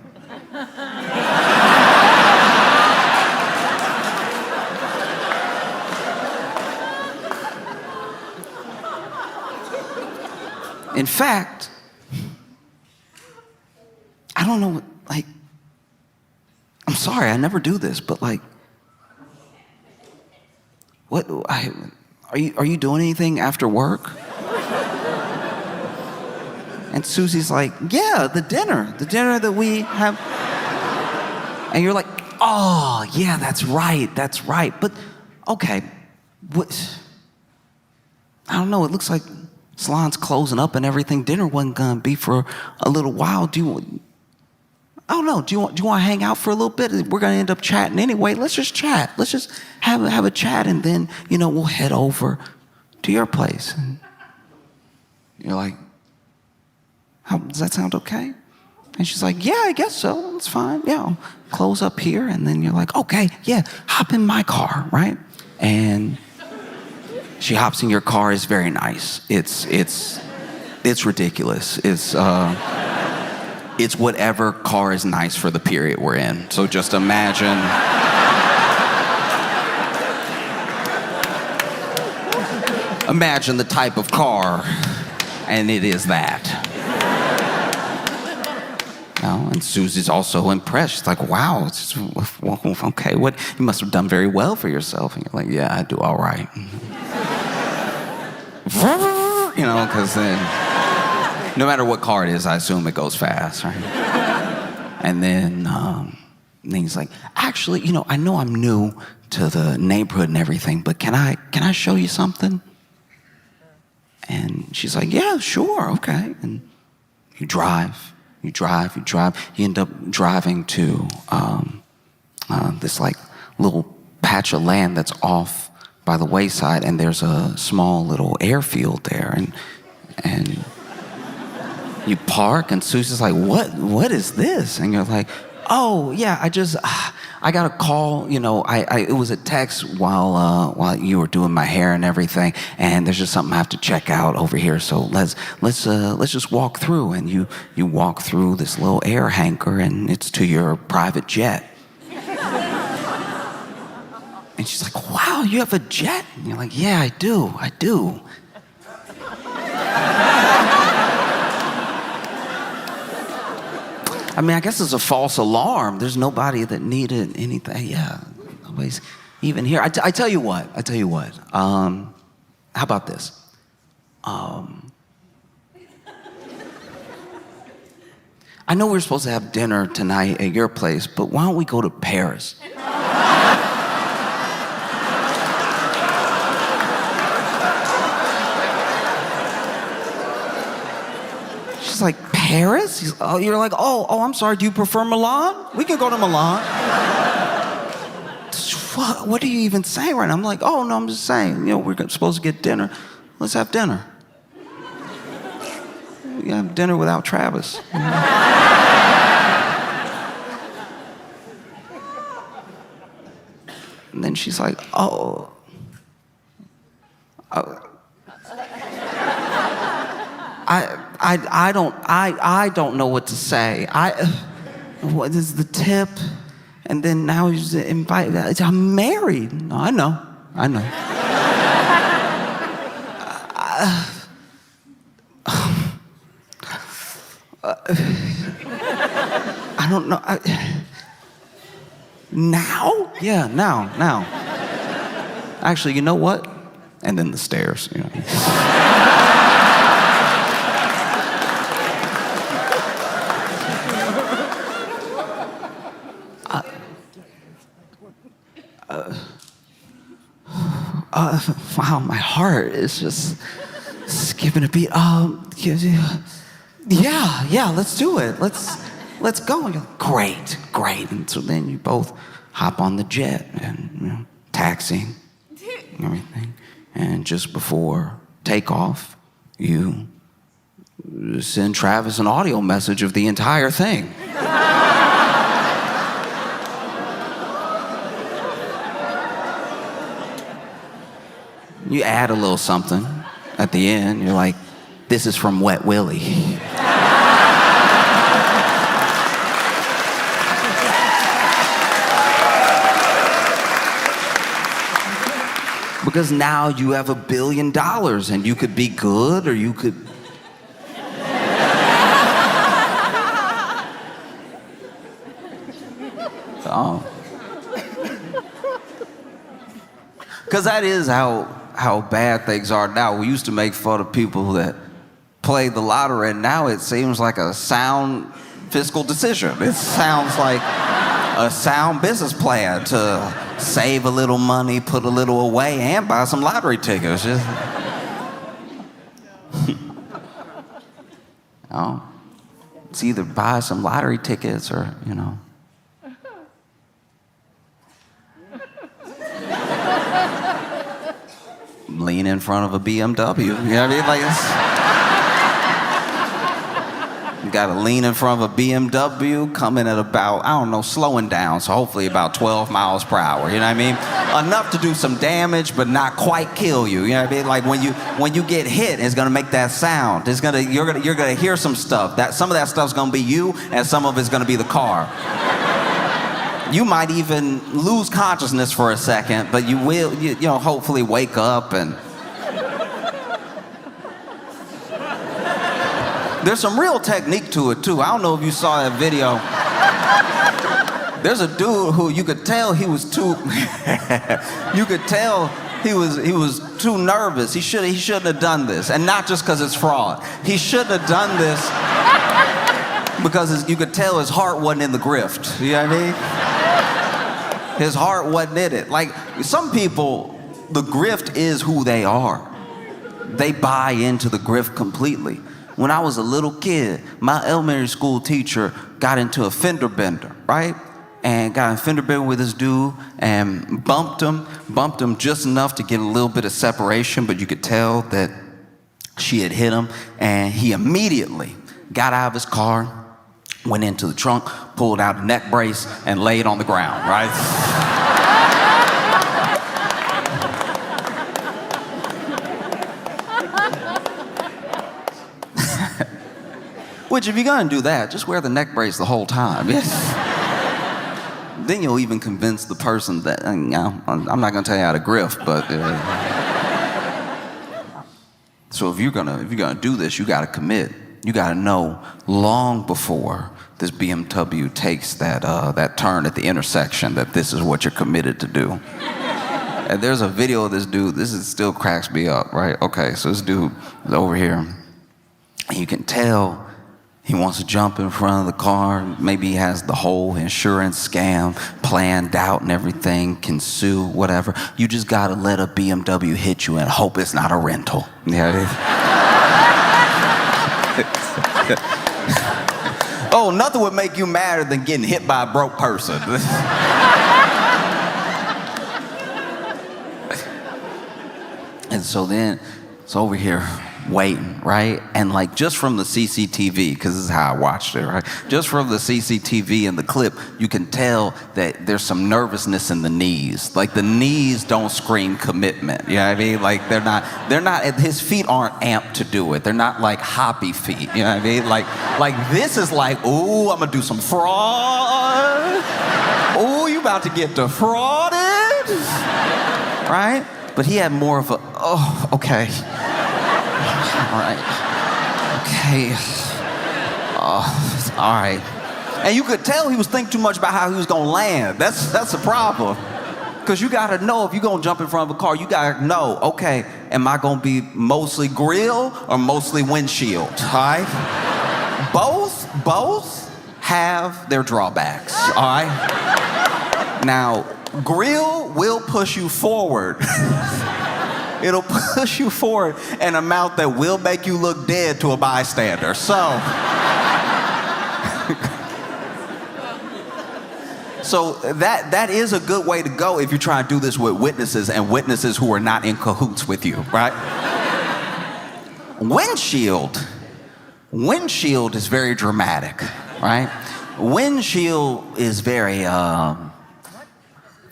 In fact, I don't know, like, I'm sorry, I never do this, but like, are you doing anything after work? And Susie's like, yeah, the dinner that we have. And you're like, oh, yeah, that's right. But, okay, what? I don't know, it looks like salon's closing up and everything. Dinner wasn't gonna be for a little while. I don't know, do you want to hang out for a little bit? We're gonna end up chatting anyway. Let's just chat. Let's just have a chat, and then, we'll head over to your place. And you're like, does that sound okay? And she's like, yeah, I guess so. It's fine. Yeah, I'll close up here. And then you're like, okay, yeah, hop in my car, right? And she hops in your car. It's very nice. It's ridiculous. It's whatever car is nice for the period we're in. So just imagine. Imagine the type of car, and it is that. And Susie's also impressed. She's like, wow, okay, you must have done very well for yourself. And you're like, yeah, I do all right. Because then, no matter what car it is, I assume it goes fast, right? And then he's like, actually, I know I'm new to the neighborhood and everything, but can I show you something? And she's like, yeah, sure, okay. And you drive. You end up driving to this like little patch of land that's off by the wayside, and there's a small little airfield there, and you park, and Susie's like, what is this? And you're like, oh yeah, I got a call, it was a text while you were doing my hair and everything, and there's just something I have to check out over here. So let's just walk through. And you walk through this little air hangar, and it's to your private jet. And she's like, wow, you have a jet? And you're like, yeah, I do. I mean, I guess it's a false alarm. There's nobody that needed anything. Yeah, nobody's even here. I tell you what. How about this? I know we're supposed to have dinner tonight at your place, but why don't we go to Paris? She's like, Paris? You're like, oh, I'm sorry, do you prefer Milan? We can go to Milan. What are you even saying right now? I'm like, oh, no, I'm just saying, we're supposed to get dinner. Let's have dinner. We have dinner without Travis. And then she's like, oh. I don't know what to say. What is the tip? And then now he's invited. I'm married. No, I know. I don't know. Now? Yeah, now. Actually, you know what? And then the stairs. Wow, my heart is just skipping a beat. Yeah, let's do it. Let's go. And you're like, great. And so then you both hop on the jet and taxiing and everything. And just before takeoff, you send Travis an audio message of the entire thing. You add a little something at the end. You're like, this is from Wet Willie. Because now you have $1 billion, and you could be good or you could Because that is how bad things are now. We used to make fun of people that play the lottery, and now it seems like a sound fiscal decision. It sounds like a sound business plan to save a little money, put a little away, and buy some lottery tickets. Just... oh, it's either buy some lottery tickets or, lean in front of a BMW. You know what I mean? Like you gotta lean in front of a BMW, coming at about, I don't know, slowing down, so hopefully about 12 miles per hour, you know what I mean? Enough to do some damage, but not quite kill you, you know what I mean? Like when you get hit, it's gonna make that sound. You're gonna hear some stuff. Some of that stuff's gonna be you, and some of it's gonna be the car. You might even lose consciousness for a second, but you will, hopefully wake up and... There's some real technique to it, too. I don't know if you saw that video. There's a dude who you could tell he was too... you could tell he was too nervous. He shouldn't have done this. And not just because it's fraud. He shouldn't have done this because you could tell his heart wasn't in the grift. You know what I mean? His heart wasn't in it. Like, some people, the grift is who they are. They buy into the grift completely. When I was a little kid, my elementary school teacher got into a fender bender, right? And got in a fender bender with this dude and bumped him just enough to get a little bit of separation, but you could tell that she had hit him. And he immediately got out of his car, went into the trunk, pulled out a neck brace, and laid on the ground, right? Which, if you're gonna do that, just wear the neck brace the whole time. Then you'll even convince the person that, I'm not gonna tell you how to grift, but... So if you're gonna do this, you gotta commit. You gotta know long before this BMW takes that turn at the intersection that this is what you're committed to do. And there's a video of this dude. Still cracks me up, right? Okay, so this dude is over here, and you can tell he wants to jump in front of the car. Maybe he has the whole insurance scam planned out and everything, can sue, whatever. You just gotta let a BMW hit you and hope it's not a rental. Yeah. Oh, nothing would make you madder than getting hit by a broke person. And so then it's over here waiting, right? And like just from the CCTV, because this is how I watched it, right? Just from the CCTV and the clip, you can tell that there's some nervousness in the knees. Like the knees don't scream commitment. You know what I mean? Like they're not, his feet aren't amped to do it. They're not like hoppy feet. You know what I mean? Like this is like, ooh, I'm gonna do some fraud. Ooh, you about to get defrauded. Right? But he had more of a, oh, okay. All right. Okay. All right. And you could tell he was thinking too much about how he was gonna land. That's the problem. Because you gotta know if you're gonna jump in front of a car, you gotta know, okay, am I gonna be mostly grill or mostly windshield? All right? Both have their drawbacks, all right? Now, grill will push you forward. It'll push you forward an amount that will make you look dead to a bystander. So that is a good way to go if you try to do this with witnesses and witnesses who are not in cahoots with you, right? Windshield is very dramatic, right? Windshield is very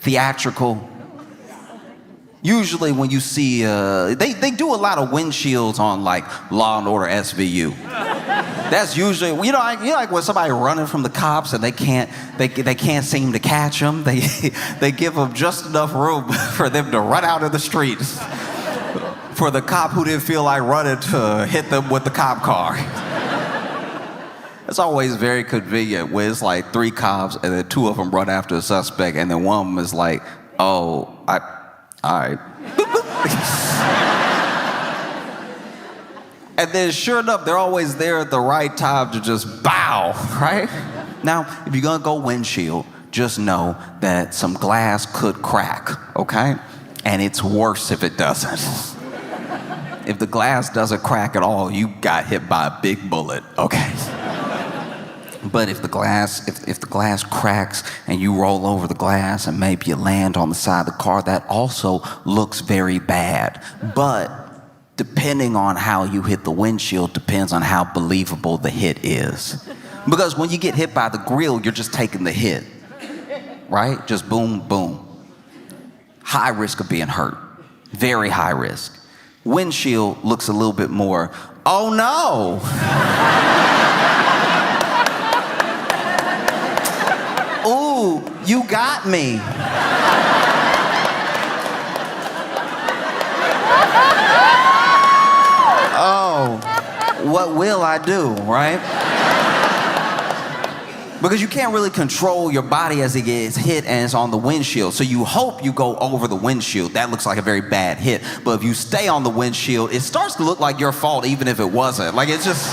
theatrical. Usually when you see, they do a lot of windshields on like Law and Order SVU. That's usually, like when somebody running from the cops and they can't seem to catch them. They give them just enough room for them to run out of the streets. For the cop who didn't feel like running to hit them with the cop car. It's always very convenient when it's like 3 cops and then 2 of them run after a suspect and then one of them is like, oh, all right. And then sure enough, they're always there at the right time to just bow, right? Now, if you're gonna go windshield, just know that some glass could crack, okay? And it's worse if it doesn't. If the glass doesn't crack at all, you got hit by a big bullet, okay? But if the glass cracks and you roll over the glass and maybe you land on the side of the car, that also looks very bad. But depending on how you hit the windshield depends on how believable the hit is. Because when you get hit by the grill, you're just taking the hit, right? Just boom, boom. High risk of being hurt, very high risk. Windshield looks a little bit more, oh no. Ooh, you got me. Oh, what will I do, right? Because you can't really control your body as it gets hit and it's on the windshield. So you hope you go over the windshield. That looks like a very bad hit. But if you stay on the windshield, it starts to look like your fault even if it wasn't. Like it's just,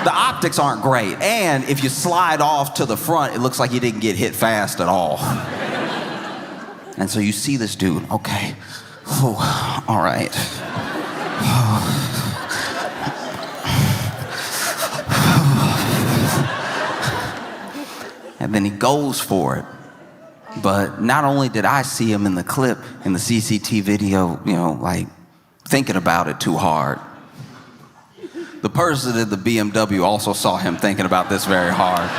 the optics aren't great. And if you slide off to the front, it looks like you didn't get hit fast at all. And so you see this dude, okay, whew, all right. And then he goes for it. But not only did I see him in the clip, in the CCTV video, you know, like thinking about it too hard, the person in the BMW also saw him thinking about this very hard.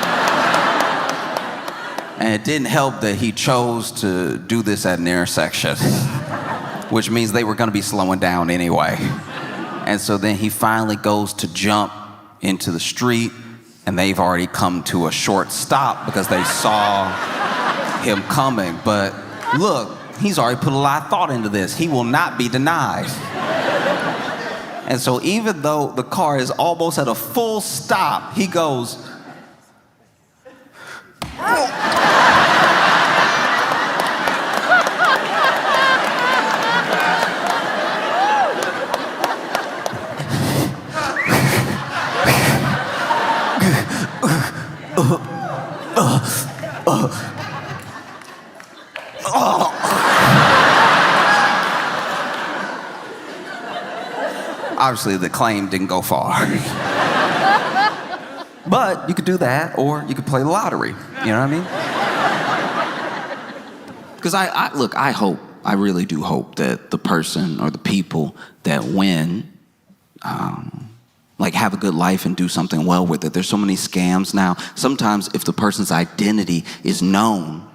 And it didn't help that he chose to do this at an intersection, which means they were gonna be slowing down anyway. And so then he finally goes to jump into the street, and they've already come to a short stop because they saw him coming. But look, he's already put a lot of thought into this. He will not be denied. And so even though the car is almost at a full stop, he goes, obviously the claim didn't go far. But you could do that, or you could play the lottery. You know what I mean? Because I really do hope that the person or the people that win, like have a good life and do something well with it. There's so many scams now. Sometimes if the person's identity is known,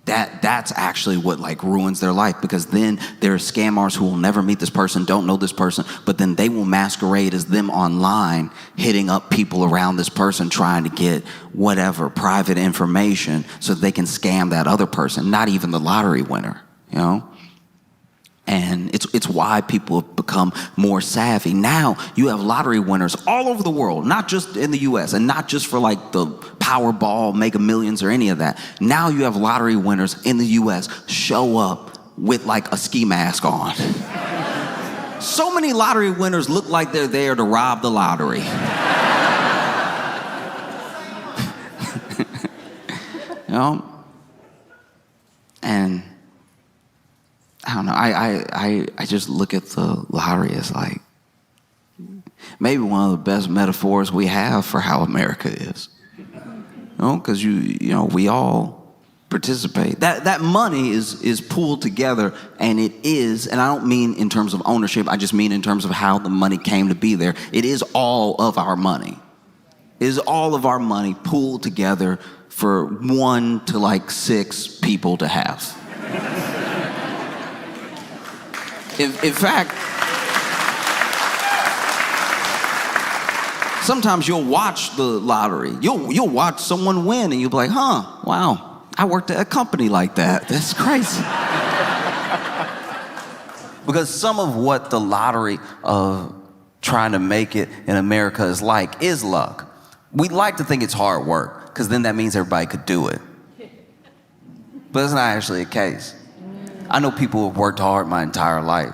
that's actually what like ruins their life, because then there are scammers who will never meet this person, don't know this person, but then they will masquerade as them online, hitting up people around this person, trying to get whatever private information so that they can scam that other person, not even the lottery winner, you know? And it's why people have become more savvy. Now you have lottery winners all over the world, not just in the US, and not just for like the Powerball, Mega Millions or any of that. Now you have lottery winners in the US show up with like a ski mask on. So many lottery winners look like they're there to rob the lottery. You know? And I don't know, I just look at the lottery as like maybe one of the best metaphors we have for how America is. You know, because you know, we all participate. That money is pooled together, and it is, and I don't mean in terms of ownership, I just mean in terms of how the money came to be there. It is all of our money. It is all of our money pooled together for 1 to like 6 people to have. In fact, sometimes you'll watch the lottery. You'll watch someone win and you'll be like, huh, wow, I worked at a company like that. That's crazy. Because some of what the lottery of trying to make it in America is luck. We like to think it's hard work, because then that means everybody could do it. But it's not actually the case. I know people who have worked hard my entire life,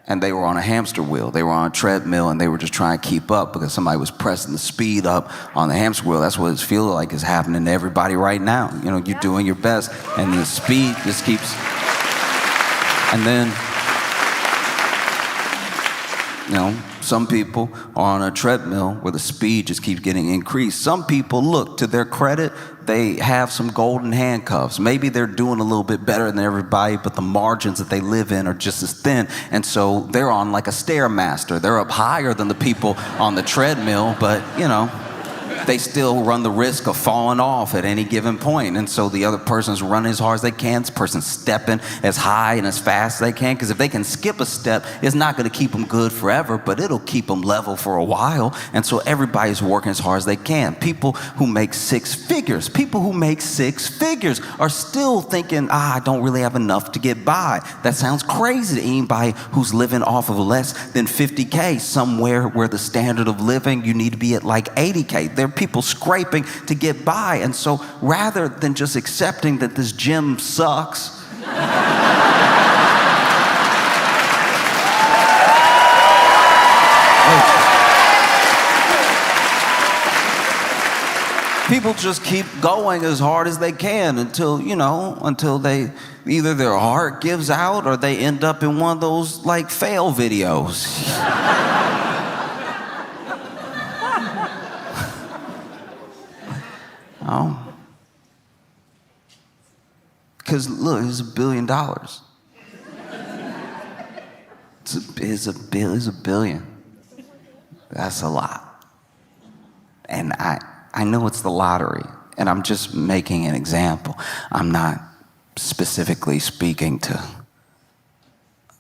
and they were on a hamster wheel. They were on a treadmill, and they were just trying to keep up because somebody was pressing the speed up on the hamster wheel. That's what it feels like is happening to everybody right now. You know, you're doing your best, and the speed just keeps... And then, you know, some people are on a treadmill where the speed just keeps getting increased. Some people, look, to their credit, they have some golden handcuffs. Maybe they're doing a little bit better than everybody, but the margins that they live in are just as thin. And so they're on like a Stairmaster. They're up higher than the people on the treadmill, but, you know, they still run the risk of falling off at any given point. And so the other person's running as hard as they can. This person's stepping as high and as fast as they can, because if they can skip a step, it's not going to keep them good forever, but it'll keep them level for a while. And so everybody's working as hard as they can. People who make six figures are still thinking, I don't really have enough to get by. That sounds crazy to anybody who's living off of less than 50K, somewhere where the standard of living, you need to be at like 80K. There are people scraping to get by. And so rather than just accepting that this gym sucks, people just keep going as hard as they can until they either their heart gives out or they end up in one of those like fail videos. Because look, it's $1 billion. It's a billion. That's a lot. And I know it's the lottery, and I'm just making an example. I'm not specifically speaking to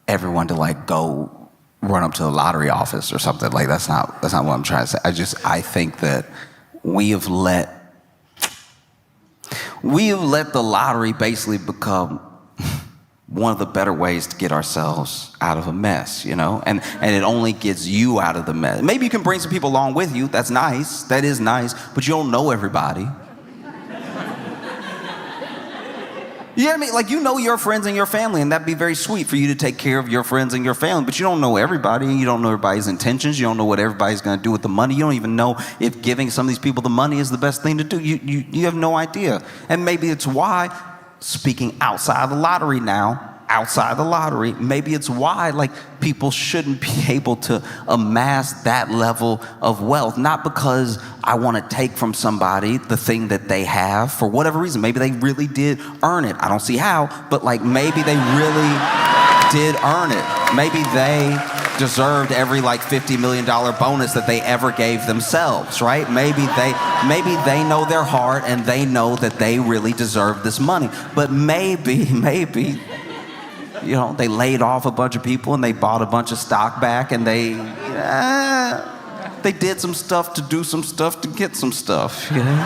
everyone to like go run up to the lottery office or something. Like that's not what I'm trying to say. I think that we have let the lottery basically become one of the better ways to get ourselves out of a mess, you know? And it only gets you out of the mess. Maybe you can bring some people along with you. That's nice. That is nice. But you don't know everybody. You know what I mean? Like, you know your friends and your family, and that'd be very sweet for you to take care of your friends and your family, but you don't know everybody, and you don't know everybody's intentions. You don't know what everybody's going to do with the money. You don't even know if giving some of these people the money is the best thing to do. You have no idea. And maybe it's why, speaking outside the lottery now, maybe it's why like people shouldn't be able to amass that level of wealth. Not because I want to take from somebody the thing that they have for whatever reason. Maybe they really did earn it. I don't see how, but like maybe they really did earn it. Maybe they deserved every like $50 million bonus that they ever gave themselves, right? Maybe they know their heart and they know that they really deserve this money. But maybe you know, they laid off a bunch of people and they bought a bunch of stock back and they did some stuff to do some stuff to get some stuff, you know?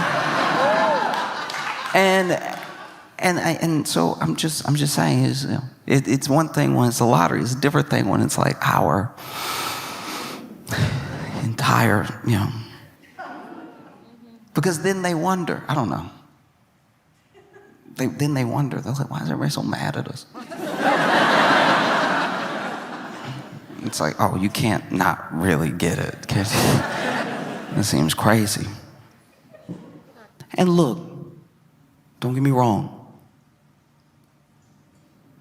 And so I'm just saying is, you know, it's one thing when it's a lottery, it's a different thing when it's like our entire, you know. Because then they wonder, I don't know. Then they wonder, they're like, why is everybody so mad at us? It's like, oh, you can't not really get it. It seems crazy. And look, don't get me wrong.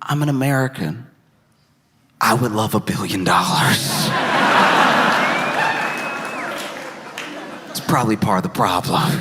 I'm an American. I would love $1 billion. It's probably part of the problem.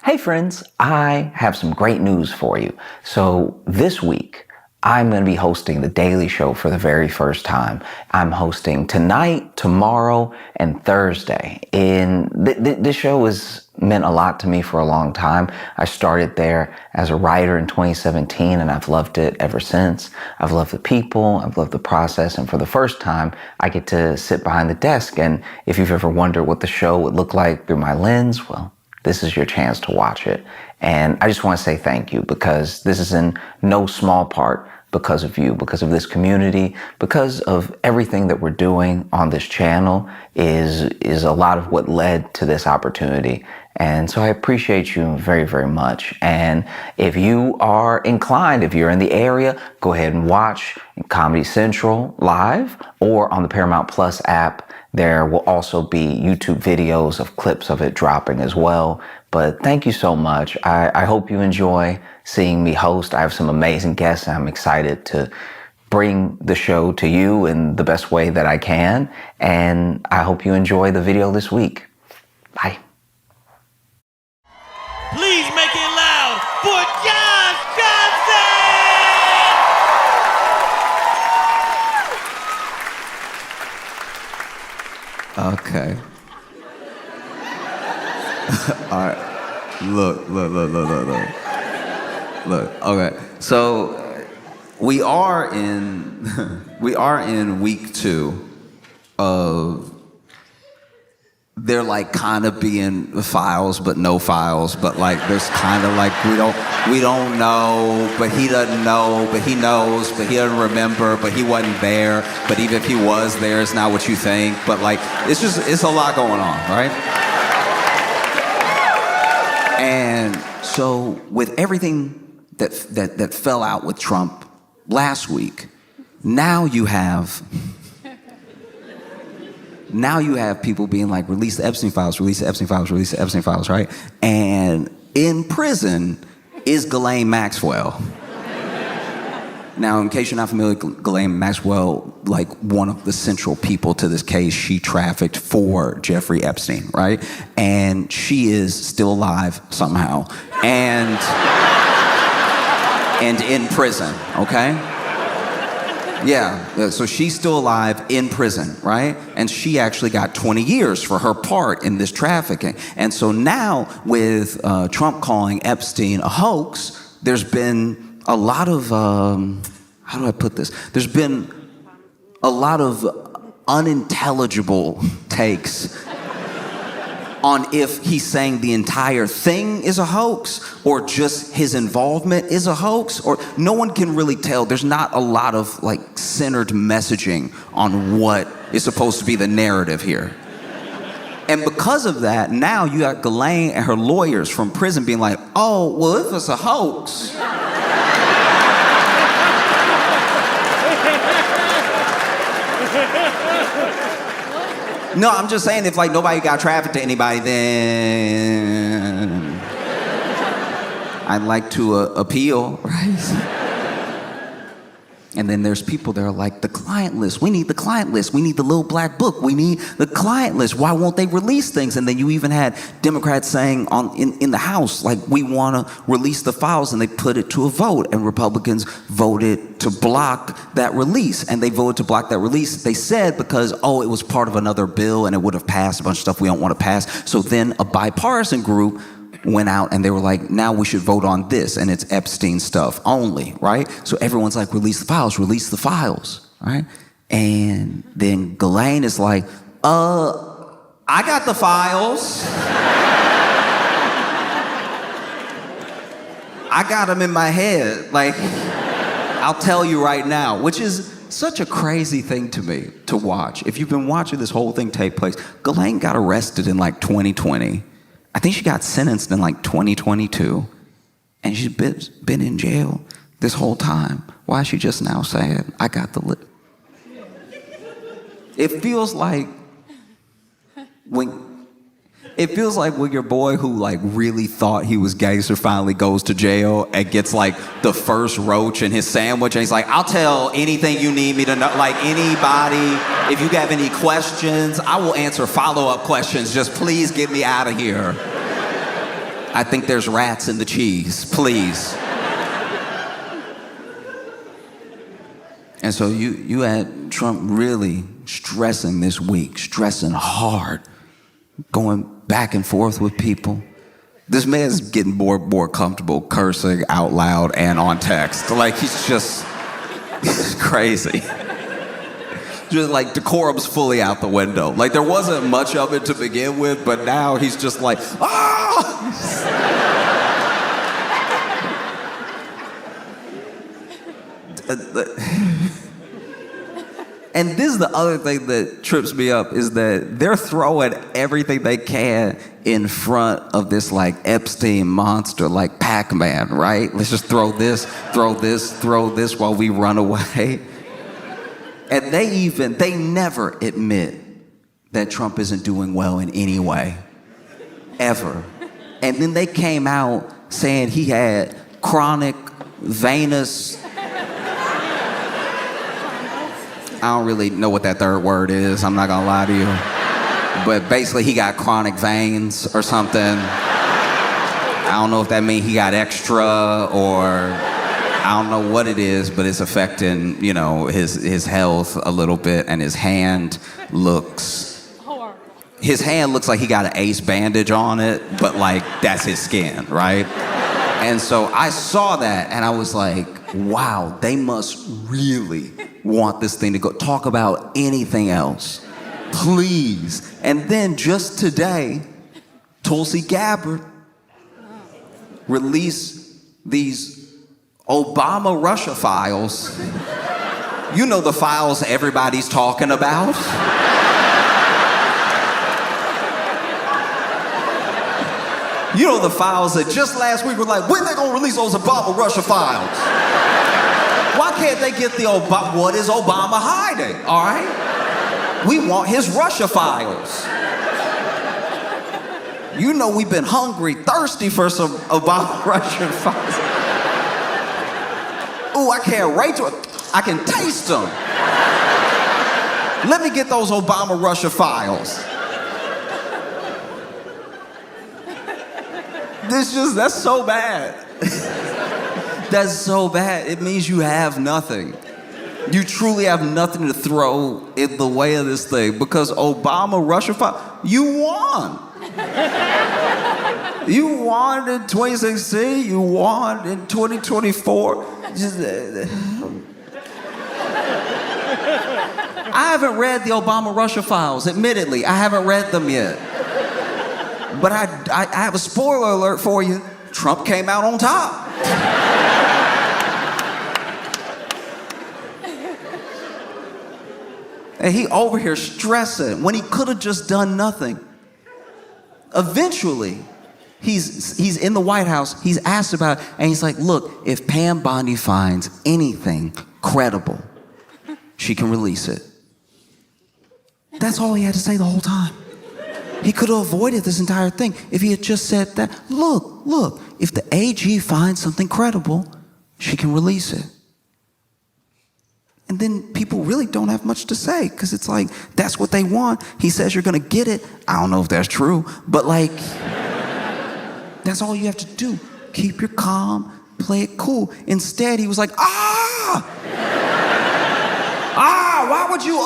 Hey friends, I have some great news for you. So this week, I'm going to be hosting The Daily Show for the very first time. I'm hosting tonight, tomorrow, and Thursday. And this show has meant a lot to me for a long time. I started there as a writer in 2017, and I've loved it ever since. I've loved the people, I've loved the process, and for the first time, I get to sit behind the desk. And if you've ever wondered what the show would look like through my lens, well, this is your chance to watch it. And I just want to say thank you, because this is in no small part because of you, because of this community, because of everything that we're doing on this channel is a lot of what led to this opportunity. And so I appreciate you very, very much. And if you are inclined, if you're in the area, go ahead and watch Comedy Central live or on the Paramount Plus app. There will also be YouTube videos of clips of it dropping as well. But thank you so much. I hope you enjoy seeing me host. I have some amazing guests, and I'm excited to bring the show to you in the best way that I can. And I hope you enjoy the video this week. Bye. Please make it loud for Josh Johnson! Okay. All right. Look. Okay. So we are in week 2 of they're like kind of being files, but no files. But like there's kind of like we don't know, but he doesn't know, but he knows, but he doesn't remember, but he wasn't there. But even if he was there, it's not what you think. But like it's a lot going on, right? And so with everything that fell out with Trump last week, now you have people being like, release the Epstein files, release the Epstein files, release the Epstein files, right? And in prison is Ghislaine Maxwell. Now, in case you're not familiar with Ghislaine Maxwell, like one of the central people to this case, she trafficked for Jeffrey Epstein, right? And she is still alive somehow, and in prison, okay? Yeah, so she's still alive in prison, right? And she actually got 20 years for her part in this trafficking. And so now with Trump calling Epstein a hoax, there's been a lot of, how do I put this? There's been a lot of unintelligible takes on if he's saying the entire thing is a hoax or just his involvement is a hoax, or no one can really tell. There's not a lot of like centered messaging on what is supposed to be the narrative here. And because of that, now you got Ghislaine and her lawyers from prison being like, oh, well, if it's a hoax, no, I'm just saying if like nobody got trafficked to anybody, then I'd like to appeal, right? And then there's people that are like, the client list, we need the client list, we need the little black book, we need the client list, why won't they release things? And then you even had Democrats saying in the House, like, we want to release the files, and they put it to a vote, and Republicans voted to block that release. And they voted to block that release, they said, because, oh, it was part of another bill and it would have passed a bunch of stuff we don't want to pass. So then a bipartisan group went out and they were like, now we should vote on this, and it's Epstein stuff only, right? So everyone's like, release the files, right? And then Ghislaine is like, I got the files. I got them in my head. Like, I'll tell you right now, which is such a crazy thing to me to watch. If you've been watching this whole thing take place, Ghislaine got arrested in like 2020. I think she got sentenced in like 2022, and she's been in jail this whole time. Why is she just now saying, I got the list? It feels like when your boy who like really thought he was gangster finally goes to jail and gets like the first roach in his sandwich, and he's like, I'll tell anything you need me to know, like anybody, if you have any questions, I will answer follow-up questions, just please get me out of here. I think there's rats in the cheese, please. And so you had Trump really stressing this week, stressing hard, going back and forth with people. This man's getting more comfortable cursing out loud and on text. Like, he's crazy. Just like decorum's fully out the window. Like, there wasn't much of it to begin with, but now he's just like, ah! And this is the other thing that trips me up, is that they're throwing everything they can in front of this like Epstein monster, like Pac-Man, right? Let's just throw this while we run away. And they never admit that Trump isn't doing well in any way, ever. And then they came out saying he had chronic venous, I don't really know what that third word is, I'm not gonna lie to you. But basically he got chronic veins or something. I don't know if that means he got extra, or I don't know what it is, but it's affecting, you know, his health a little bit, and his hand looks like he got an ace bandage on it, but like that's his skin, right? And so I saw that and I was like, wow, they must really want this thing to go. Talk about anything else, please. And then just today, Tulsi Gabbard released these Obama Russia files. You know, the files everybody's talking about. You know, the files that just last week were like, when they gonna release those Obama Russia files? Why can't they get the Obama? What is Obama hiding? All right? We want his Russia files. You know, we've been hungry, thirsty for some Obama Russia files. Ooh, I can't wait to, I can taste them. Let me get those Obama Russia files. That's so bad. That's so bad. It means you have nothing. You truly have nothing to throw in the way of this thing, because Obama Russia file, you won. You won in 2016, you won in 2024. I haven't read the Obama Russia files, admittedly. I haven't read them yet. But I have a spoiler alert for you. Trump came out on top. And he over here stressing when he could have just done nothing. Eventually, he's in the White House, he's asked about it, and he's like, look, if Pam Bondi finds anything credible, she can release it. That's all he had to say the whole time. He could have avoided this entire thing if he had just said that, look, if the AG finds something credible, she can release it. And then people really don't have much to say, because it's like, that's what they want. He says you're gonna get it. I don't know if that's true, but like, that's all you have to do. Keep your calm, play it cool. Instead, he was like, why would you,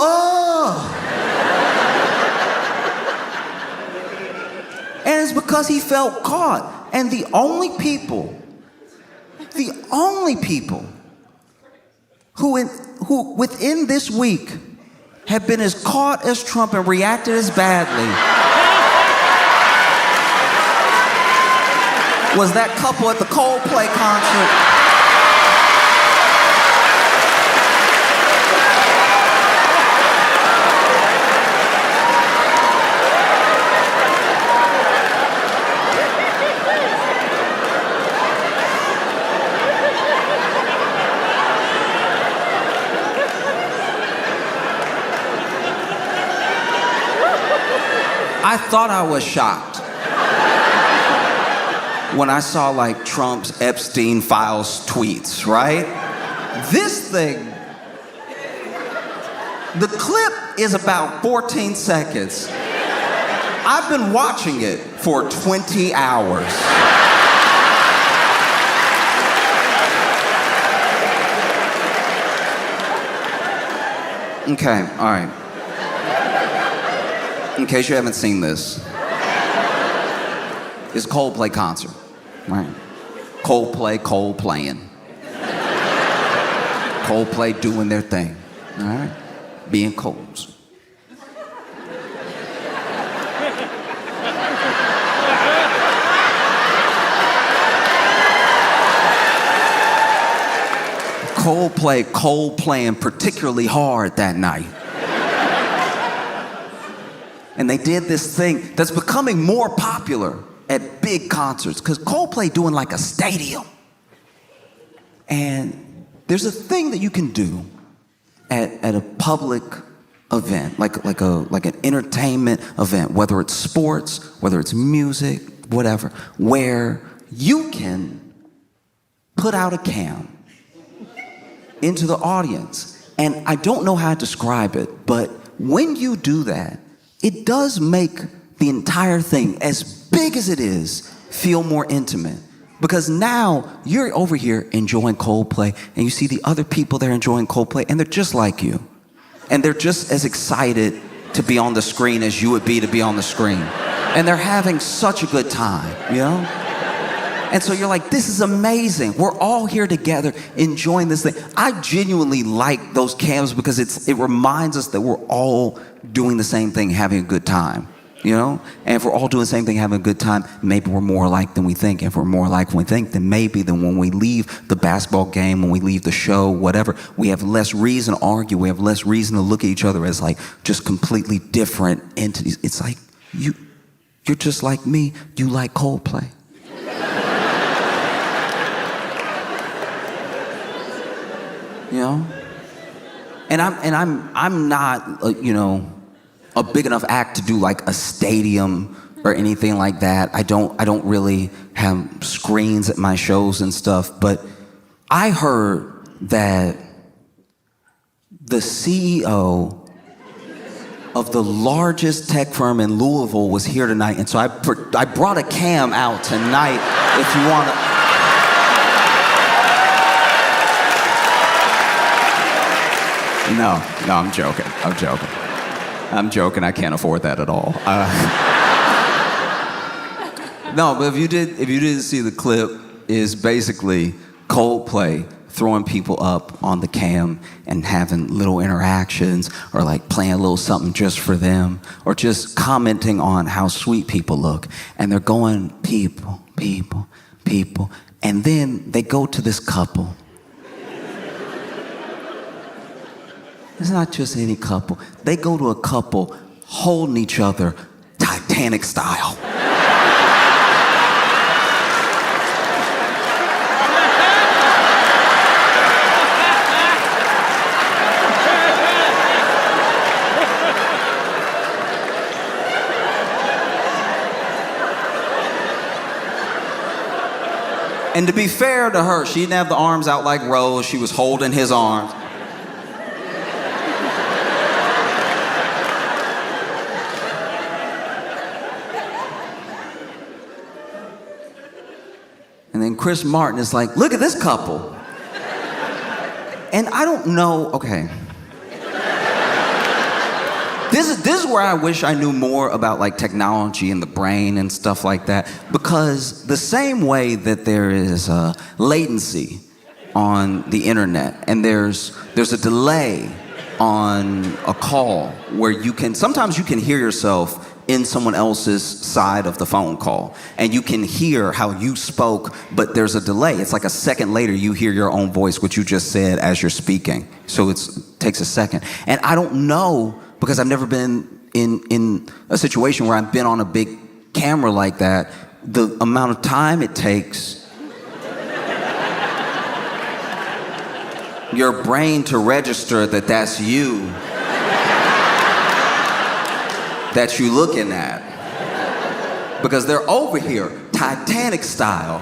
And it's because he felt caught. And the only people who within this week have been as caught as Trump and reacted as badly was that couple at the Coldplay concert. I thought I was shocked when I saw like Trump's Epstein files tweets, right? This thing, the clip is about 14 seconds. I've been watching it for 20 hours. Okay, all right. In case you haven't seen this, it's a Coldplay concert, right? Coldplaying. Coldplay doing their thing, all right? Being colds. Coldplaying particularly hard that night. And they did this thing that's becoming more popular at big concerts, because Coldplay doing like a stadium. And there's a thing that you can do at a public event, like an entertainment event, whether it's sports, whether it's music, whatever, where you can put out a cam into the audience. And I don't know how to describe it, but when you do that, it does make the entire thing, as big as it is, feel more intimate. Because now you're over here enjoying Coldplay, and you see the other people there enjoying Coldplay, and they're just like you. And they're just as excited to be on the screen as you would be to be on the screen. And they're having such a good time, you know? And so you're like, this is amazing. We're all here together enjoying this thing. I genuinely like those cams because it reminds us that we're all doing the same thing, having a good time, you know? And if we're all doing the same thing, having a good time, maybe we're more alike than we think. If we're more alike than we think, then maybe when we leave the basketball game, when we leave the show, whatever, we have less reason to argue. We have less reason to look at each other as like just completely different entities. It's like, you're just like me. You like Coldplay. You know, and I'm not you know, a big enough act to do like a stadium or anything like that. I don't really have screens at my shows and stuff. But I heard that the CEO of the largest tech firm in Louisville was here tonight, and so I brought a cam out tonight. If you want to. No, I'm joking. I'm joking. I can't afford that at all. No, but if you didn't see the clip, is basically Coldplay throwing people up on the cam and having little interactions, or like playing a little something just for them, or just commenting on how sweet people look. And they're going, people, and then they go to this couple. It's not just any couple. They go to a couple holding each other Titanic style. And to be fair to her, she didn't have the arms out like Rose. She was holding his arms. And then Chris Martin is like, look at this couple. And I don't know, okay. This is where I wish I knew more about like technology and the brain and stuff like that. Because the same way that there is latency on the internet, and there's a delay on a call where sometimes you can hear yourself in someone else's side of the phone call, and you can hear how you spoke, but there's a delay. It's like a second later you hear your own voice, what you just said as you're speaking. So it takes a second. And I don't know, because I've never been in a situation where I've been on a big camera like that, the amount of time it takes your brain to register that that's you that you looking at. Because they're over here, Titanic style.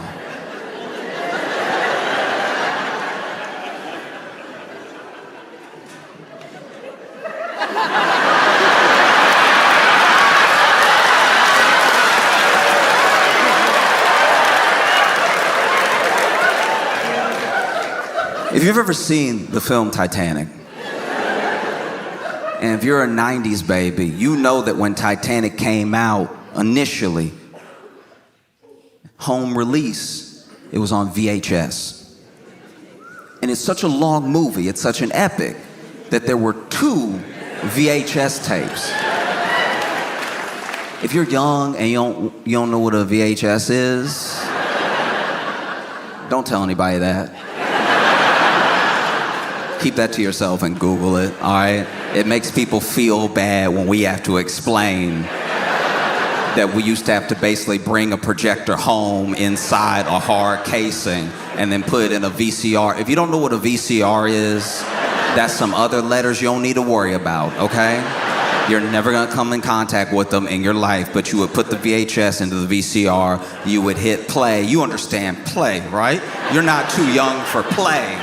If you've ever seen the film Titanic, And if you're a 90s baby, you know that when Titanic came out initially, home release, it was on VHS. And it's such a long movie, it's such an epic, that there were 2 VHS tapes. If you're young and you don't know what a VHS is, don't tell anybody that. Keep that to yourself and Google it, all right? It makes people feel bad when we have to explain that we used to have to basically bring a projector home inside a hard casing and then put it in a VCR. If you don't know what a VCR is, that's some other letters you don't need to worry about, okay? You're never gonna come in contact with them in your life, but you would put the VHS into the VCR, you would hit play. You understand play, right? You're not too young for play.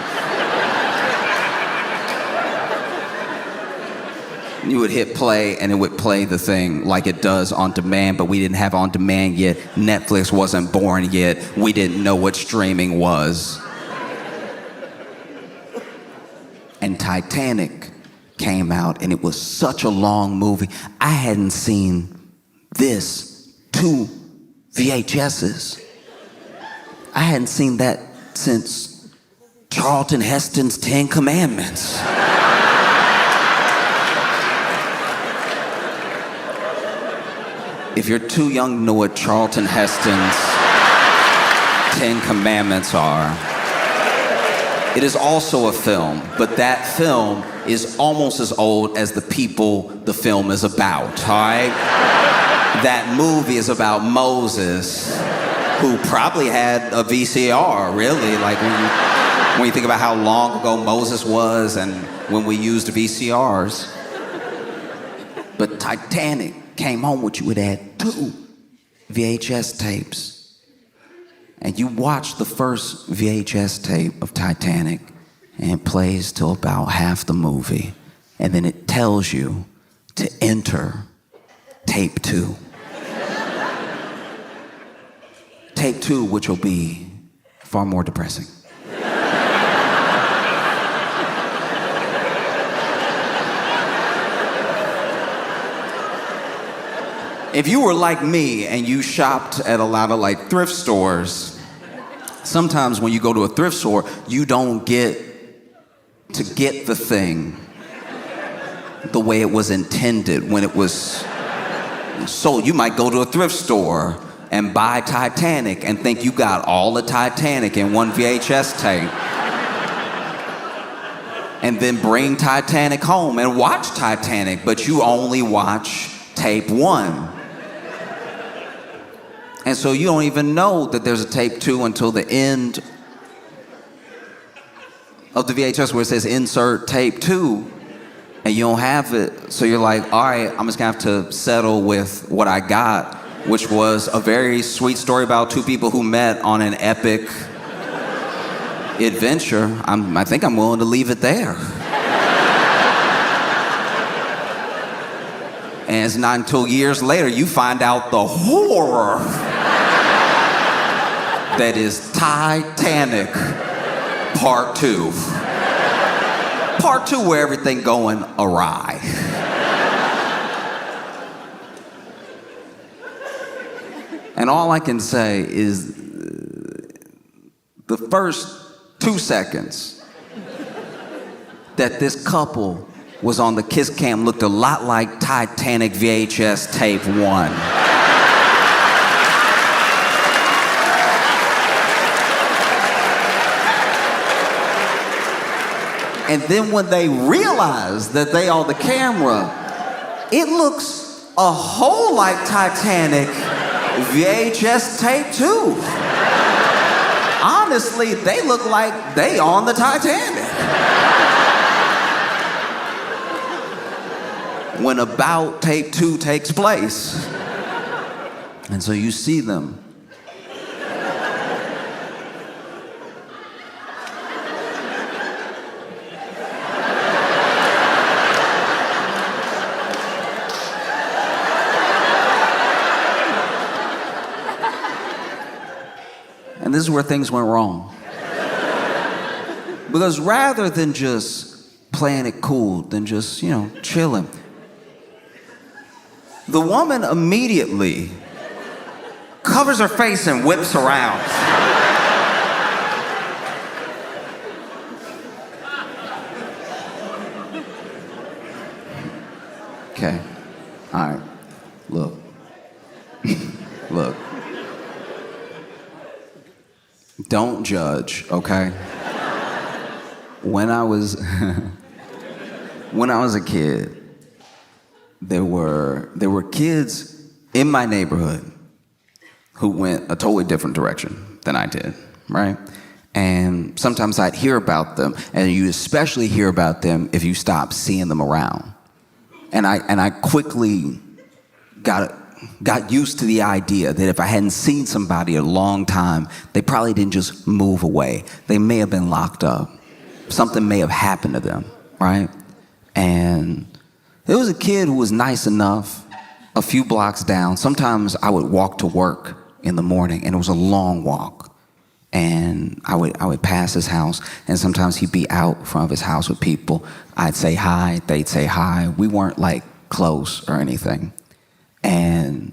You would hit play and it would play the thing like it does on demand, but we didn't have on demand yet. Netflix wasn't born yet. We didn't know what streaming was. And Titanic came out and it was such a long movie. I hadn't seen this 2 VHSs. I hadn't seen that since Charlton Heston's 10 Commandments. If you're too young to know what Charlton Heston's 10 Commandments are, it is also a film, but that film is almost as old as the people the film is about, all right? That movie is about Moses, who probably had a VCR, really. Like when you think about how long ago Moses was and when we used VCRs. But Titanic came home with you would add 2 VHS tapes. And you watch the first VHS tape of Titanic and it plays till about half the movie. And then it tells you to enter tape 2. Tape 2, which will be far more depressing. If you were like me and you shopped at a lot of like thrift stores, sometimes when you go to a thrift store, you don't get to get the thing the way it was intended when it was sold. You might go to a thrift store and buy Titanic and think you got all the Titanic in one VHS tape. And then bring Titanic home and watch Titanic, but you only watch tape 1. And so you don't even know that there's a tape 2 until the end of the VHS where it says insert tape 2 and you don't have it. So you're like, all right, I'm just gonna have to settle with what I got, which was a very sweet story about 2 people who met on an epic adventure. I think I'm willing to leave it there. And it's not until years later you find out the horror that is Titanic Part 2. Part 2 where everything going awry. And all I can say is the first 2 seconds that this couple was on the kiss cam looked a lot like Titanic VHS tape 1. And then when they realize that they are the camera, it looks a whole like Titanic VHS tape 2. Honestly, they look like they on the Titanic. When about tape 2 takes place. And so you see them. And this is where things went wrong. Because rather than just playing it cool than just, chilling. The woman immediately covers her face and whips around. Okay. All right. Look. Look. Don't judge, okay? When I was a kid, there were kids in my neighborhood who went a totally different direction than I did, right? And sometimes I'd hear about them, and you especially hear about them if you stop seeing them around. And I quickly got used to the idea that if I hadn't seen somebody a long time, they probably didn't just move away. They may have been locked up. Something may have happened to them, right? And there was a kid who was nice enough a few blocks down. Sometimes I would walk to work in the morning, and it was a long walk. And I would pass his house, and sometimes he'd be out front of his house with people. I'd say hi, they'd say hi. We weren't like close or anything. And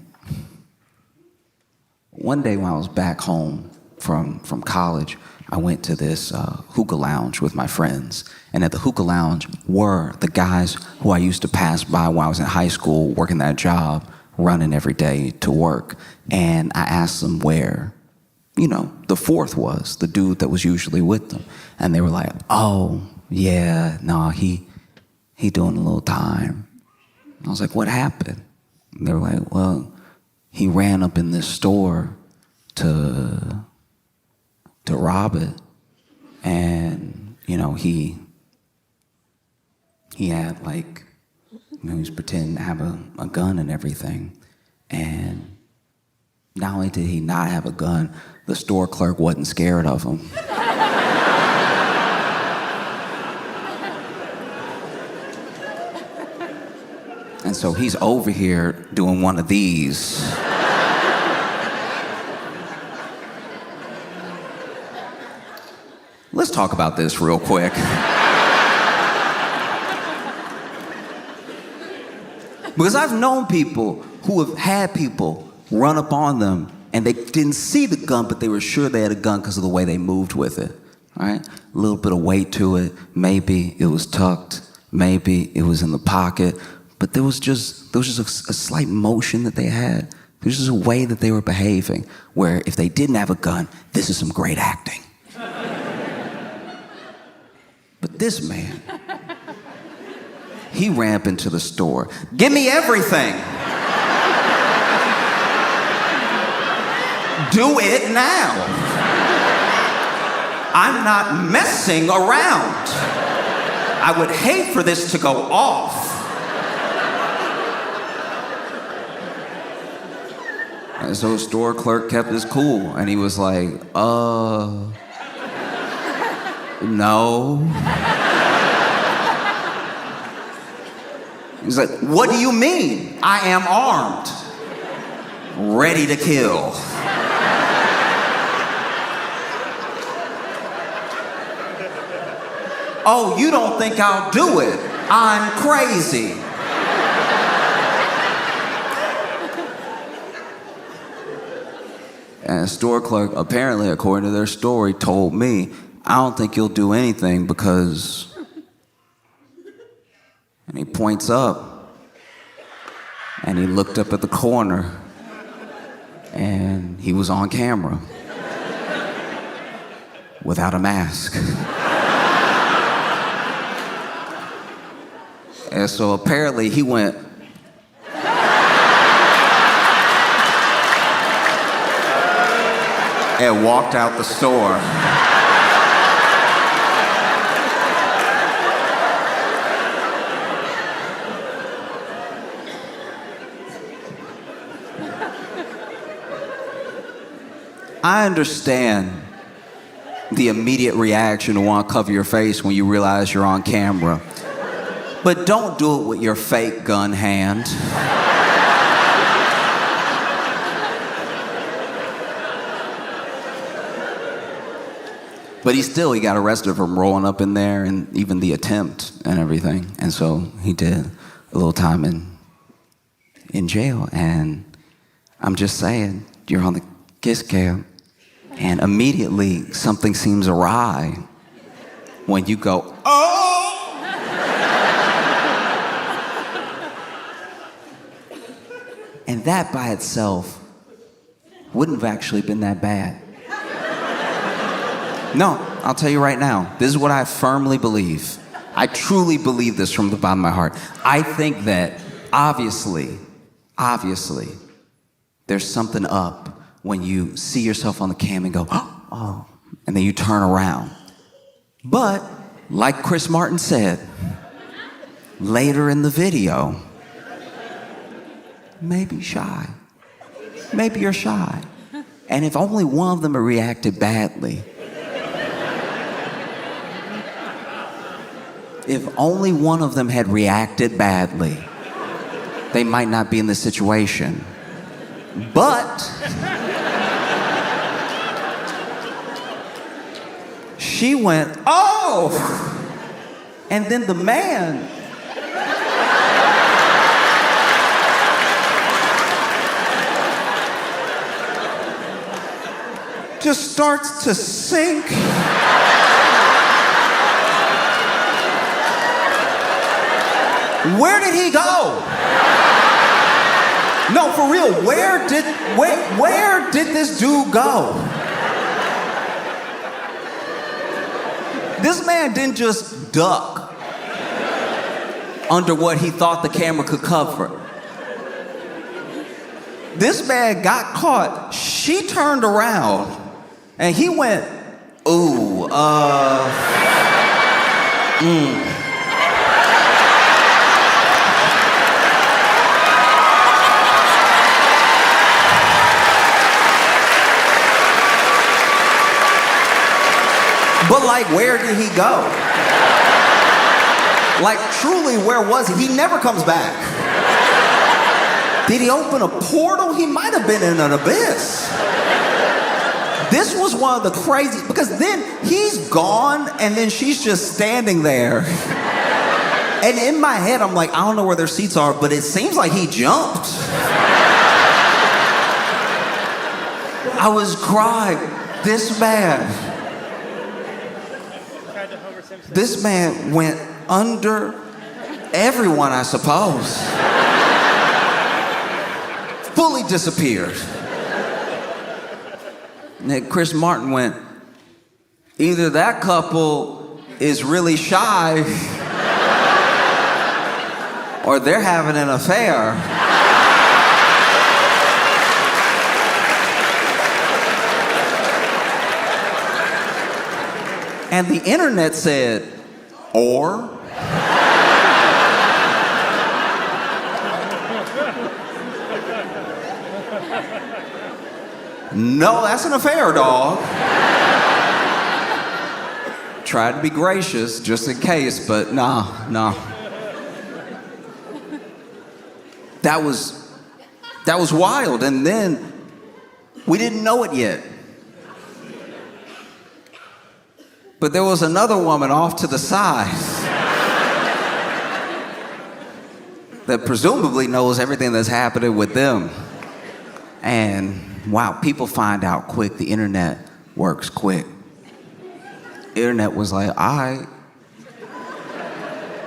one day when I was back home from college, I went to this hookah lounge with my friends. And at the hookah lounge were the guys who I used to pass by when I was in high school, working that job, running every day to work. And I asked them where, the fourth was, the dude that was usually with them. And they were like, oh, yeah, no, he doing a little time. I was like, what happened? And they were like, well, he ran up in this store to rob it. And, he had he was pretending to have a gun and everything. And not only did he not have a gun, the store clerk wasn't scared of him. And so he's over here doing one of these. Let's talk about this real quick. Because I've known people who have had people run up on them and they didn't see the gun, but they were sure they had a gun because of the way they moved with it, right? A little bit of weight to it. Maybe it was tucked. Maybe it was in the pocket. But there was just a slight motion that they had. There was just a way that they were behaving where if they didn't have a gun, this is some great acting. But this man, he ran up into the store. Give me everything. Do it now. I'm not messing around. I would hate for this to go off. And so the store clerk kept his cool, and he was like, no. He's like, what do you mean? I am armed, ready to kill. Oh, you don't think I'll do it? I'm crazy. And the store clerk, apparently, according to their story, told me, I don't think you'll do anything because... And he points up, and he looked up at the corner, and he was on camera without a mask. And so apparently he went... and walked out the store. I understand the immediate reaction to want to cover your face when you realize you're on camera. But don't do it with your fake gun hand. But he got arrested from rolling up in there and even the attempt and everything. And so he did a little time in jail. And I'm just saying, you're on the kiss cam, and immediately something seems awry when you go, oh! And that by itself wouldn't have actually been that bad. No, I'll tell you right now, this is what I firmly believe. I truly believe this from the bottom of my heart. I think that obviously, there's something up when you see yourself on the cam and go, oh, and then you turn around. But, like Chris Martin said, later in the video, maybe shy. Maybe you're shy. And if only one of them had reacted badly, if only one of them had reacted badly, they might not be in this situation. But she went, oh! And then the man just starts to sink. Where did he go? No, for real, where did this dude go? This man didn't just duck under what he thought the camera could cover. This man got caught. She turned around and he went, ooh, But like, where did he go? Like, truly, where was he? He never comes back. Did he open a portal? He might have been in an abyss. This was one of the crazy, because then he's gone and then she's just standing there. And in my head, I'm like, I don't know where their seats are, but it seems like he jumped. I was crying. This man went under everyone, I suppose. Fully disappeared. And then Chris Martin went, either that couple is really shy or they're having an affair. And the internet said, or? No, that's an affair, dog. Tried to be gracious just in case, but no. That was wild, and then we didn't know it yet. But there was another woman off to the side that presumably knows everything that's happening with them. And wow, people find out quick. The internet works quick. Internet was like, I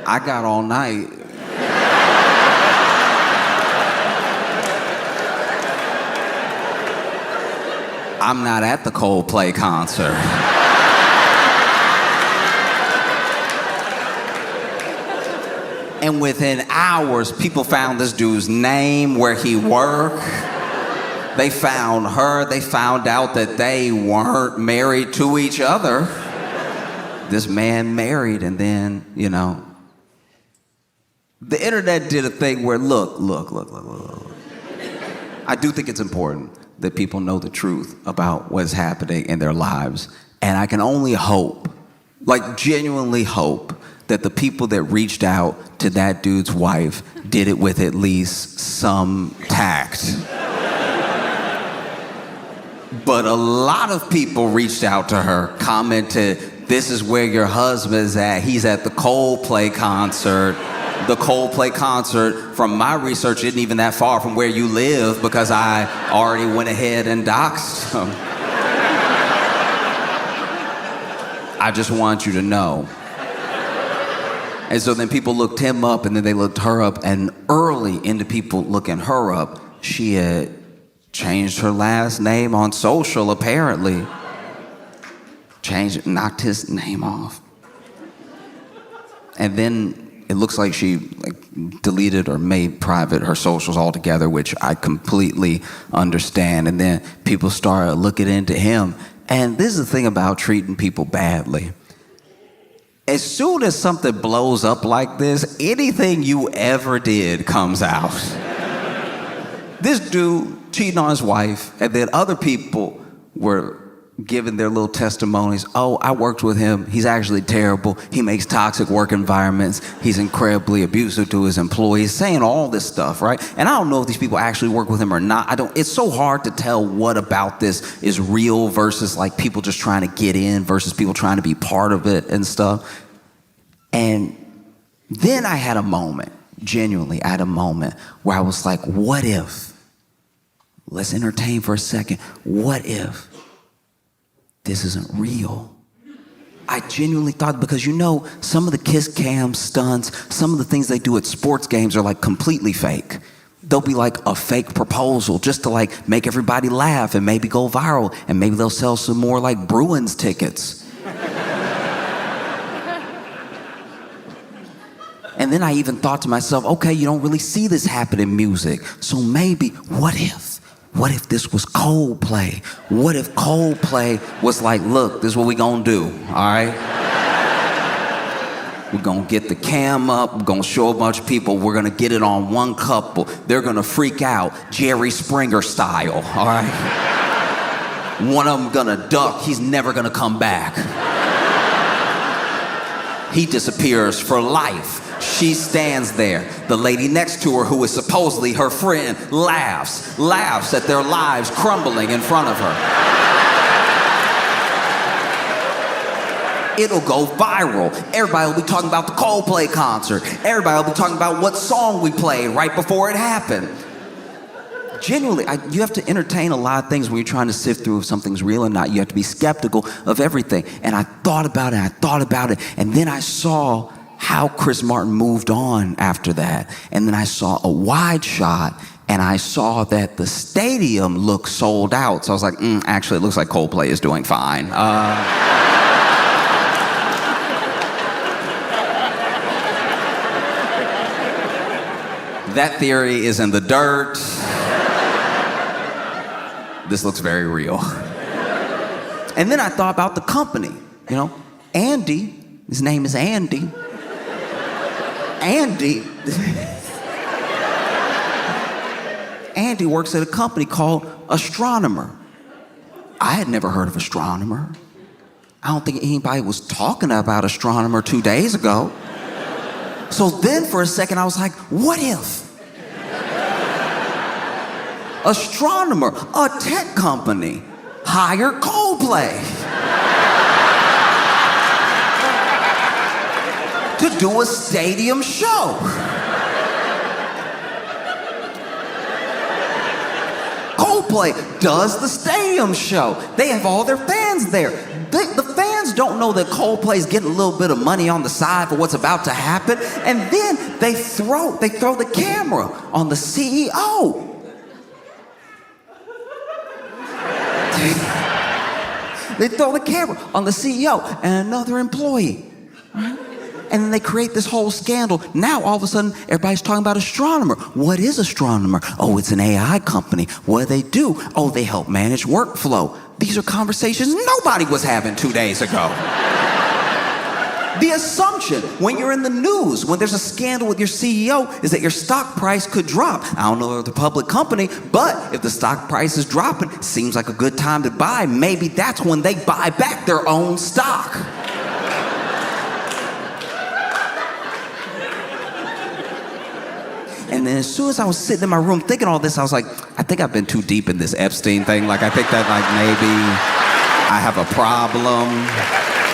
got all night. I'm not at the Coldplay concert. And within hours, people found this dude's name, where he worked. They found her. They found out that they weren't married to each other. This man married, and then, the internet did a thing where, look. I do think it's important that people know the truth about what's happening in their lives. And I can only hope, like genuinely hope, that the people that reached out to that dude's wife did it with at least some tact. But a lot of people reached out to her, commented, "This is where your husband's at. He's at the Coldplay concert." The Coldplay concert, from my research, isn't even that far from where you live because I already went ahead and doxed him. I just want you to know. And so then people looked him up and then they looked her up, and early into people looking her up, she had changed her last name on social, apparently. Knocked his name off. And then it looks like she deleted or made private her socials altogether, which I completely understand. And then people started looking into him. And this is the thing about treating people badly. As soon as something blows up like this, anything you ever did comes out. This dude cheating on his wife, and then other people were giving their little testimonies. "Oh, I worked with him. He's actually terrible. He makes toxic work environments. He's incredibly abusive to his employees," saying all this stuff, right? And I don't know if these people actually work with him or not. It's so hard to tell what about this is real versus like people just trying to get in versus people trying to be part of it and stuff. And then I had a moment, genuinely, I had a moment where I was like, what if? Let's entertain for a second. What if this isn't real? I genuinely thought, because some of the kiss cam stunts, some of the things they do at sports games are like completely fake. They'll be like a fake proposal just to like make everybody laugh and maybe go viral, and maybe they'll sell some more like Bruins tickets. And then I even thought to myself, okay, you don't really see this happen in music. So maybe, what if this was Coldplay? What if Coldplay was like, look, this is what we gonna do, all right? We're gonna get the cam up, we're gonna show a bunch of people, we're gonna get it on one couple. They're gonna freak out, Jerry Springer style, all right? One of them gonna duck, he's never gonna come back. He disappears for life. She stands there. The lady next to her, who is supposedly her friend, laughs at their lives crumbling in front of her. It'll go viral. Everybody will be talking about the Coldplay concert. Everybody will be talking about what song we played right before it happened. Genuinely, you have to entertain a lot of things when you're trying to sift through if something's real or not. You have to be skeptical of everything. And I thought about it, and then I saw how Chris Martin moved on after that. And then I saw a wide shot, and I saw that the stadium looked sold out. So I was like, actually, it looks like Coldplay is doing fine. That theory is in the dirt. This looks very real. And then I thought about the company. Andy, his name is Andy. Andy works at a company called Astronomer. I had never heard of Astronomer. I don't think anybody was talking about Astronomer 2 days ago. So then for a second I was like, what if? Astronomer, a tech company, hire Coldplay to do a stadium show. Coldplay does the stadium show. They have all their fans there. The fans don't know that Coldplay's getting a little bit of money on the side for what's about to happen, and then they throw the camera on the CEO. They throw the camera on the CEO and another employee. Right? And then they create this whole scandal. Now, all of a sudden, everybody's talking about Astronomer. What is Astronomer? Oh, it's an AI company. What do they do? Oh, they help manage workflow. These are conversations nobody was having 2 days ago. The assumption when you're in the news, when there's a scandal with your CEO, is that your stock price could drop. I don't know if it's a public company, but if the stock price is dropping, it seems like a good time to buy. Maybe that's when they buy back their own stock. And then as soon as I was sitting in my room thinking all this, I was like, I think I've been too deep in this Epstein thing. Like, I think that, like, maybe I have a problem,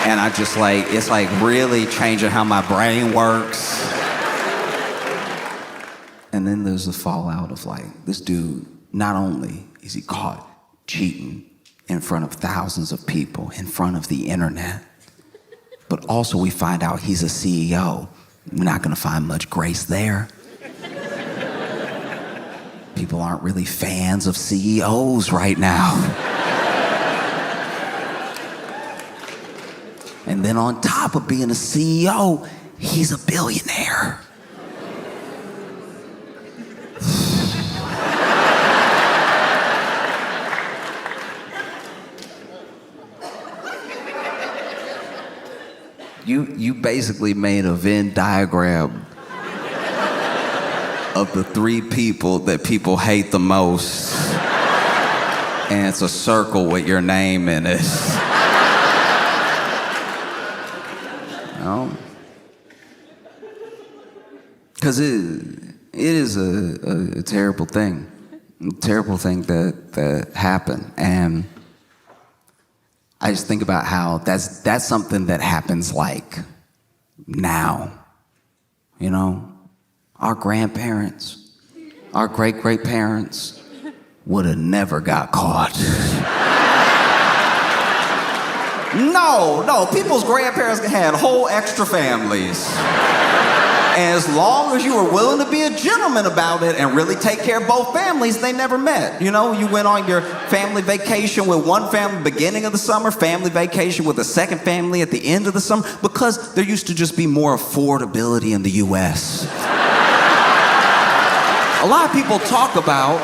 and I just, like, it's, like, really changing how my brain works. And then there's the fallout of, like, this dude, not only is he caught cheating in front of thousands of people, in front of the internet, but also we find out he's a CEO. We're not gonna find much grace there. People aren't really fans of CEOs right now. And then on top of being a CEO, he's a billionaire. You basically made a Venn diagram of the three people that people hate the most. And it's a circle with your name in it. Because it is a terrible thing. A terrible thing that happened. And I just think about how that's something that happens like now. You know? Our grandparents, our great-great-parents would have never got caught. No, people's grandparents had whole extra families. And as long as you were willing to be a gentleman about it and really take care of both families, they never met. You know, you went on your family vacation with one family beginning of the summer, family vacation with a second family at the end of the summer, because there used to just be more affordability in the US. A lot of people talk about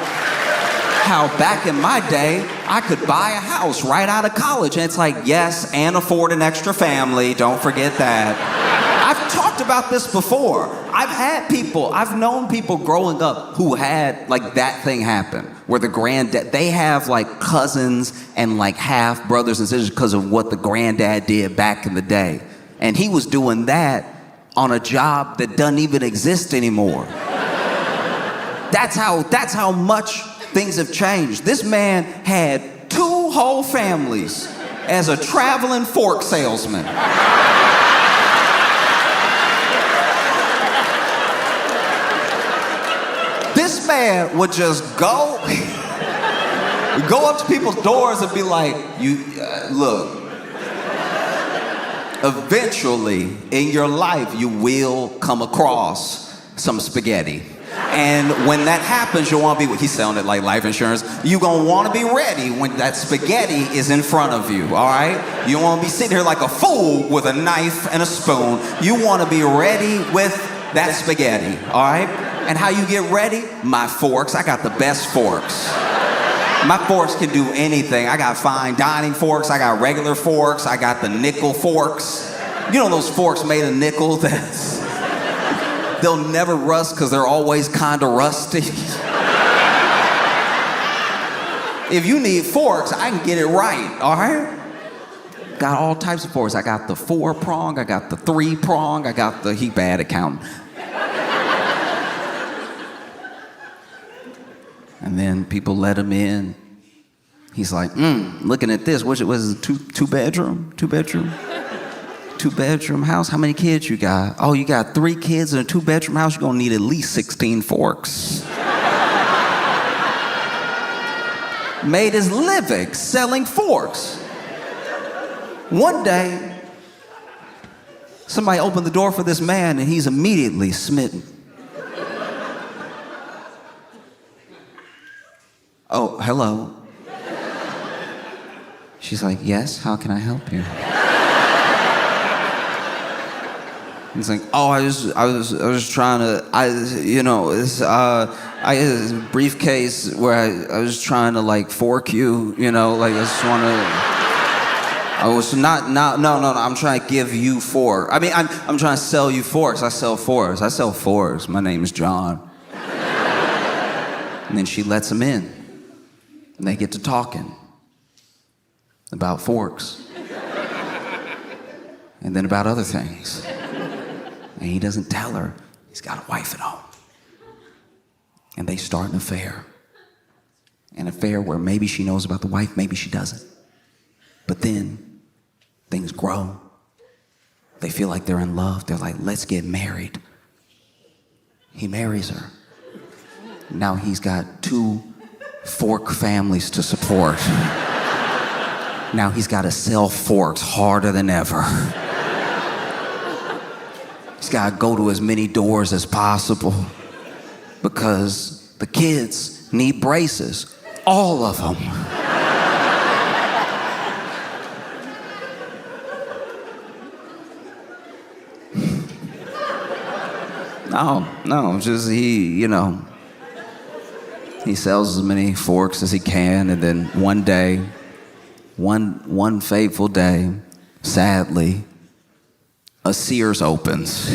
how back in my day, I could buy a house right out of college. And it's like, yes, and afford an extra family. Don't forget that. I've talked about this before. I've known people growing up who had like that thing happen, where the granddad, they have like cousins and like half brothers and sisters because of what the granddad did back in the day. And he was doing that on a job that doesn't even exist anymore. That's how much things have changed. This man had 2 whole families as a traveling fork salesman. This man would just go up to people's doors and be like, look, eventually in your life you will come across some spaghetti. And when that happens, you'll want to be, he's selling it like life insurance, you're going to want to be ready when that spaghetti is in front of you, all right? You don't want to be sitting here like a fool with a knife and a spoon. You want to be ready with that spaghetti, all right? And how you get ready? My forks. I got the best forks. My forks can do anything. I got fine dining forks. I got regular forks. I got the nickel forks. You know those forks made of nickel they'll never rust because they're always kind of rusty. If you need forks, I can get it right, all right? Got all types of forks. I got the 4-prong, I got the 3-prong, I got he bad accountant. And then people let him in. He's like, looking at this, was it two bedroom? 2-bedroom house? How many kids you got? Oh, you got 3 kids in a 2-bedroom house? You're gonna need at least 16 forks. Made his living selling forks. One day, somebody opened the door for this man and he's immediately smitten. Oh, hello. She's like, yes, how can I help you? He's like, oh, I was trying to, I had this briefcase where I was trying to like fork you, like I just want to, I'm trying to give you fork. I mean, I'm trying to sell you forks. I sell forks. My name is John. And then she lets him in. And they get to talking about forks. And then about other things. And he doesn't tell her he's got a wife at home. And they start an affair. An affair where maybe she knows about the wife, maybe she doesn't. But then things grow. They feel like they're in love. They're like, let's get married. He marries her. Now he's got 2 fork families to support. Now he's got to sell forks harder than ever. He's got to go to as many doors as possible because the kids need braces. All of them. No, just he sells as many forks as he can, and then one day, one fateful day, sadly, a Sears opens.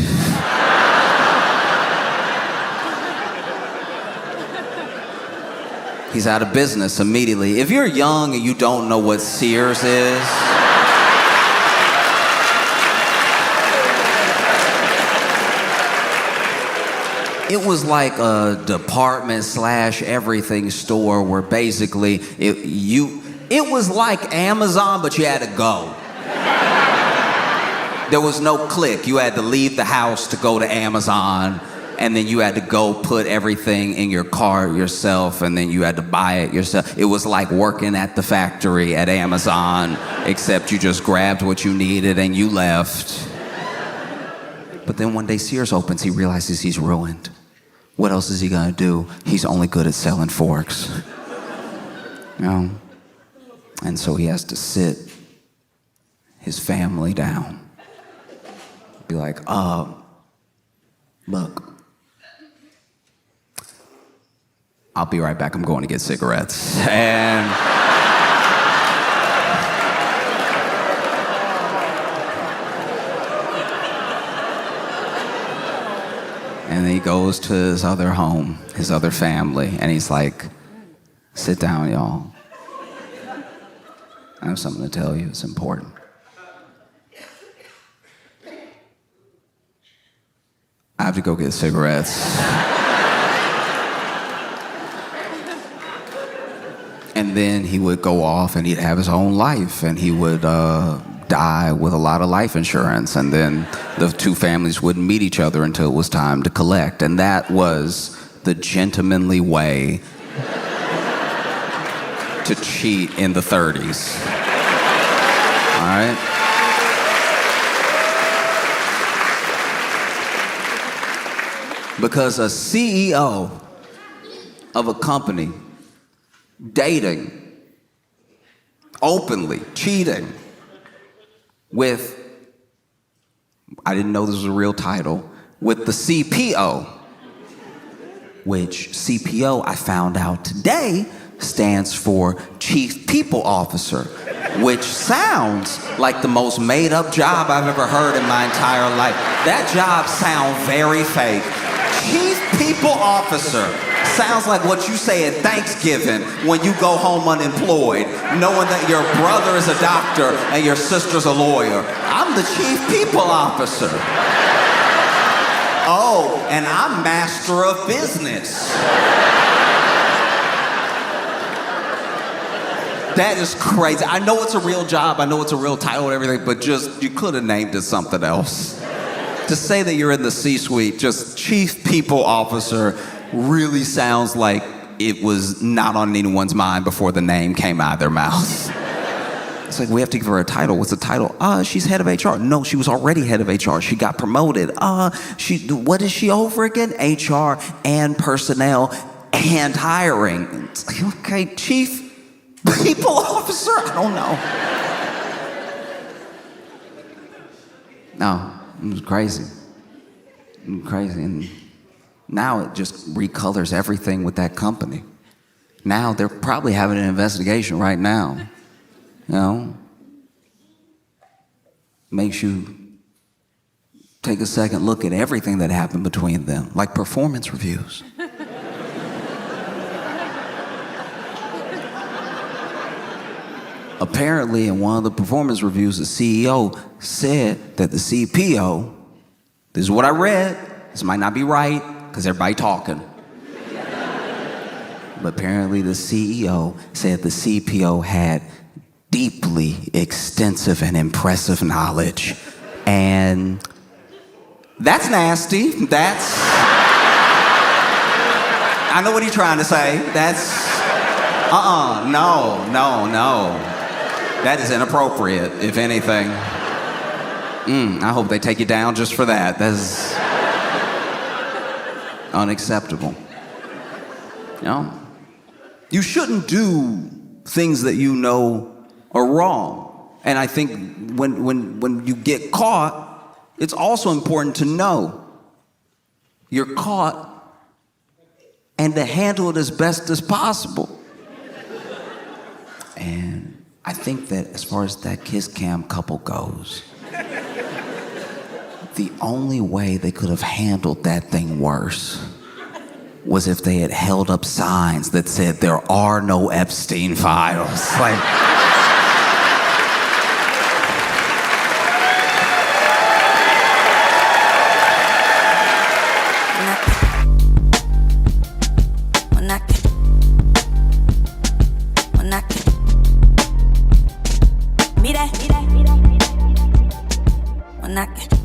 He's out of business immediately. If you're young and you don't know what Sears is, it was like a department/everything store where basically it was like Amazon, but you had to go. There was no click. You had to leave the house to go to Amazon, and then you had to go put everything in your cart yourself, and then you had to buy it yourself. It was like working at the factory at Amazon, except you just grabbed what you needed and you left. But then one day Sears opens, he realizes he's ruined. What else is he gonna do? He's only good at selling forks. And so he has to sit his family down. Be like, look, I'll be right back, I'm going to get cigarettes. And then he goes to his other home, his other family, and he's like, sit down, y'all. I have something to tell you, it's important. I have to go get cigarettes. And then he would go off and he'd have his own life, and he would die with a lot of life insurance, and then the 2 families wouldn't meet each other until it was time to collect. And that was the gentlemanly way to cheat in the 30s. All right? Because a CEO of a company dating, openly cheating with, I didn't know this was a real title, with the CPO, which CPO, I found out today, stands for Chief People Officer, which sounds like the most made-up job I've ever heard in my entire life. That job sounds very fake. Chief People Officer sounds like what you say at Thanksgiving when you go home unemployed, knowing that your brother is a doctor and your sister's a lawyer. I'm the Chief People Officer. Oh, and I'm Master of Business. That is crazy. I know it's a real job, I know it's a real title and everything, but just, you could have named it something else. To say that you're in the C-suite, just Chief People Officer, really sounds like it was not on anyone's mind before the name came out of their mouth. It's like, we have to give her a title. What's the title? She's head of HR. No, she was already head of HR. She got promoted. What is she over again? HR and personnel and hiring. It's like, okay, Chief People Officer? I don't know. No, it was crazy. And now it just recolors everything with that company. Now they're probably having an investigation right now. You know? Makes you take a second look at everything that happened between them, like performance reviews. Apparently, in one of the performance reviews, the CEO said that the CPO, this is what I read, this might not be right, because everybody talking. But apparently the CEO said the CPO had deeply extensive and impressive knowledge. And that's nasty. I know what he's trying to say. No. That is inappropriate, if anything. I hope they take you down just for that. That's unacceptable. You shouldn't do things that you know are wrong. And I think when you get caught, it's also important to know you're caught and to handle it as best as possible. And I think that as far as that kiss cam couple goes, the only way they could have handled that thing worse was if they had held up signs that said there are no Epstein files. Like, When I